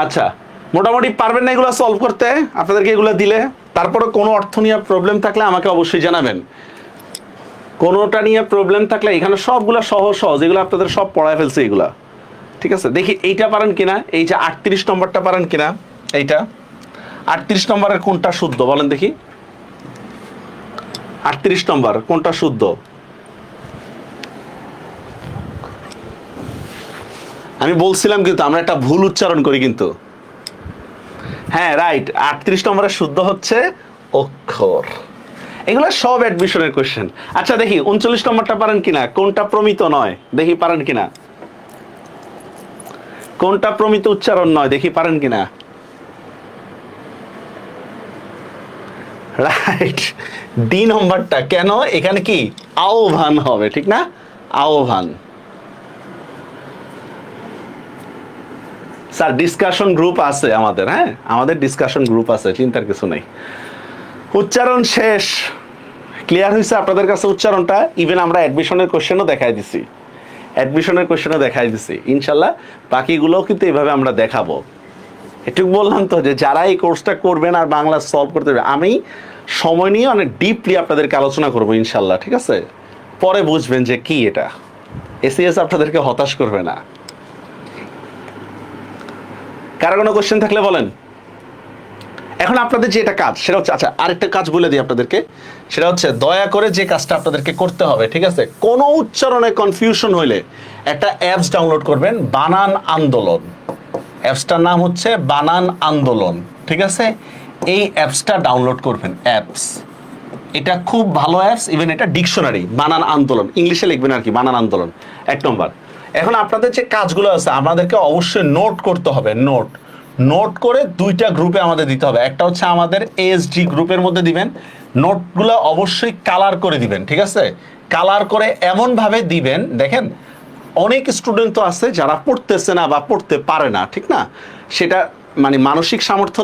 আচ্ছা, মোটামুটি পারবেন না এগুলো সলভ করতে? আপনাদেরকে এগুলো দিলে তারপরে কোনো অর্থ নিয়ে প্রবলেম থাকলে আমাকে অবশ্যই জানাবেন। কোনোটা নিয়ে প্রবলেম থাকলে এখানে সবগুলা সহজ সহজ, এগুলো আপনাদের সব পড়ায় ফেলছে এগুলা। ঠিক আছে, দেখি এইটা পারেন কিনা, এই যে 38 নম্বরটা পারেন কিনা। এইটা 38 নম্বরের কোনটা শুদ্ধ বলেন দেখি, 38 নম্বর কোনটা শুদ্ধ? আমি বলছিলাম কিন্তু আমরা একটা ভুল উচ্চারণ করি কিন্তু। হ্যাঁ রাইট, 38 নম্বরের শুদ্ধ হচ্ছে অক্ষর। এগুলো সব অ্যাডমিশনের কোশ্চেন। আচ্ছা দেখি 39 নম্বরটা পারেন কিনা, কোনটা প্রমিত নয়, দেখি পারেন কিনা। কোনটা প্রমিত উচ্চারণ নয়, দেখি পারেন কিনা। রাইট, ডি নম্বরটা। কেন? এখানে কি আহ্বান হবে, ঠিক না? আহ্বান। স্যার ডিসকাশন গ্রুপ আছে আমাদের, হ্যাঁ আমাদের ডিসকাশন গ্রুপ আছে, চিন্তার কিছু নেই। উচ্চারণ শেষ, ক্লিয়ার হয়েছে আপনাদের কাছে উচ্চারণটা? ইভেন আমরা অ্যাডমিশনের কোশ্চেনও দেখাই দিছি, অ্যাডমিশনের কোশ্চেনও দেখাই দিছি ইনশাল্লাহ। বাকিগুলোও কিন্তু এইভাবে আমরা দেখাবো। এটুকু বললাম তো যে যারা এই কোর্সটা করবেন আর বাংলা সলভ করতে হবে, আমি সময় নিয়ে অনেক ডিপলি আপনাদেরকে আলোচনা করবো ইনশাল্লাহ, ঠিক আছে? পরে বুঝবেন যে কি এটা। এসিএস আপনাদেরকে হতাশ করবে না। কারো কোনো কোশ্চেন থাকলে বলেন। এখন আপনাদের যে এটা কাজ সেটা হচ্ছে, আচ্ছা আরেকটা কাজ বলে দিই আপনাদেরকে, সেটা হচ্ছে দয়া করে যে কাজটা আপনাদেরকে করতে হবে, ঠিক আছে? কোনো উচ্চারণে কনফিউশন হইলে একটা অ্যাপস ডাউনলোড করবেন, বানান আন্দোলন। অ্যাপসটার নাম হচ্ছে বানান আন্দোলন, ঠিক আছে? এই অ্যাপসটা ডাউনলোড করবেন, অ্যাপস। এটা খুব ভালো অ্যাপস, ইভেন এটা ডিকশনারি, বানান আন্দোলন, ইংলিশে লিখবেন আর কি, বানান আন্দোলন 1 নম্বর। এখন আপনাদের যে কাজগুলো আছে আমাদেরকে অবশ্যই নোট করতে হবে, নোট করে 2টা গ্রুপে আমাদের দিতে হবে। একটা হচ্ছে আমাদের এএসডি গ্রুপের মধ্যে দিবেন, নোটগুলো অবশ্যই কালার করে দিবেন, ঠিক আছে? কালার করে এমনভাবে দিবেন, দেখেন অনেক স্টুডেন্ট তো আছে যারা পড়তেছে না বা পড়তে পারে না, ঠিক না? সেটা মানে মানসিক সামর্থ্য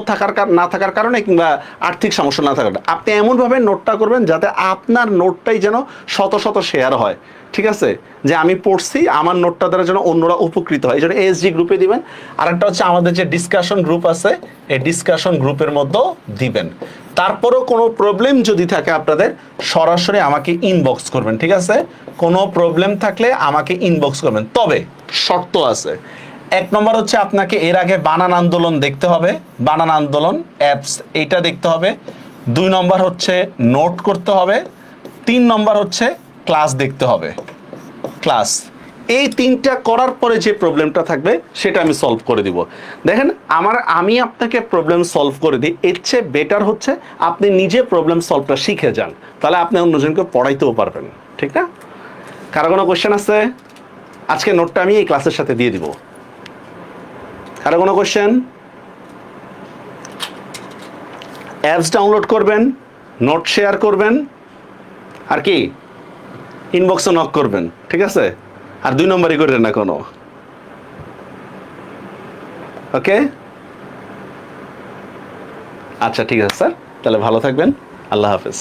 না থাকার কারণে কিংবা আর্থিক সমস্যা না থাকার কারণে। আপনি এমনভাবে নোটটা করবেন যাতে আপনার নোটটাই যেন শত শত শেয়ার হয়, ঠিক আছে? যে আমি পড়ছি, আমার নোটটা দ্বারা যেন অন্যরা উপকৃত হয়, এই জন্য এসজি গ্রুপে দিবেন। আর একটা হচ্ছে আমাদের যে ডিসকাশন গ্রুপ আছে, এই ডিসকাশন গ্রুপের মধ্যেও দিবেন। তারপরও কোনো প্রবলেম যদি থাকে আপনাদের, সরাসরি আমাকে ইনবক্স করবেন, ঠিক আছে? কোনো প্রবলেম থাকলে আমাকে ইনবক্স করবেন। তবে শর্ত আছে। 1 নম্বর হচ্ছে আপনাকে এর আগে বানান আন্দোলন দেখতে হবে, বানান আন্দোলন অ্যাপস এইটা দেখতে হবে। 2 নম্বর হচ্ছে নোট করতে হবে। 3 নম্বর হচ্ছে ক্লাস দেখতে হবে, ক্লাস। এই 3টা করার পরে যে প্রবলেমটা থাকবে সেটা আমি সলভ করে দিব। দেখেন আমি আপনাকে প্রবলেম সলভ করে দিই, এর চেয়ে বেটার হচ্ছে আপনি নিজে প্রবলেম সলভটা শিখে যান, তাহলে আপনি অন্যজনকে পড়াইতেও পারবেন, ঠিক না? কারো কোনো কোশ্চেন আছে? আজকে নোটটা আমি এই ক্লাসের সাথে দিয়ে দিব। কারো কোনো কোশ্চেন? অ্যাপস ডাউনলোড করবেন, নোট শেয়ার করবেন, আর কি ইনবক্সে নক করবেন, ঠিক আছে? আর 2 নম্বরই করেন না কোনো। ওকে, আচ্ছা ঠিক আছে স্যার, তাহলে ভালো থাকবেন। আল্লাহ হাফেজ।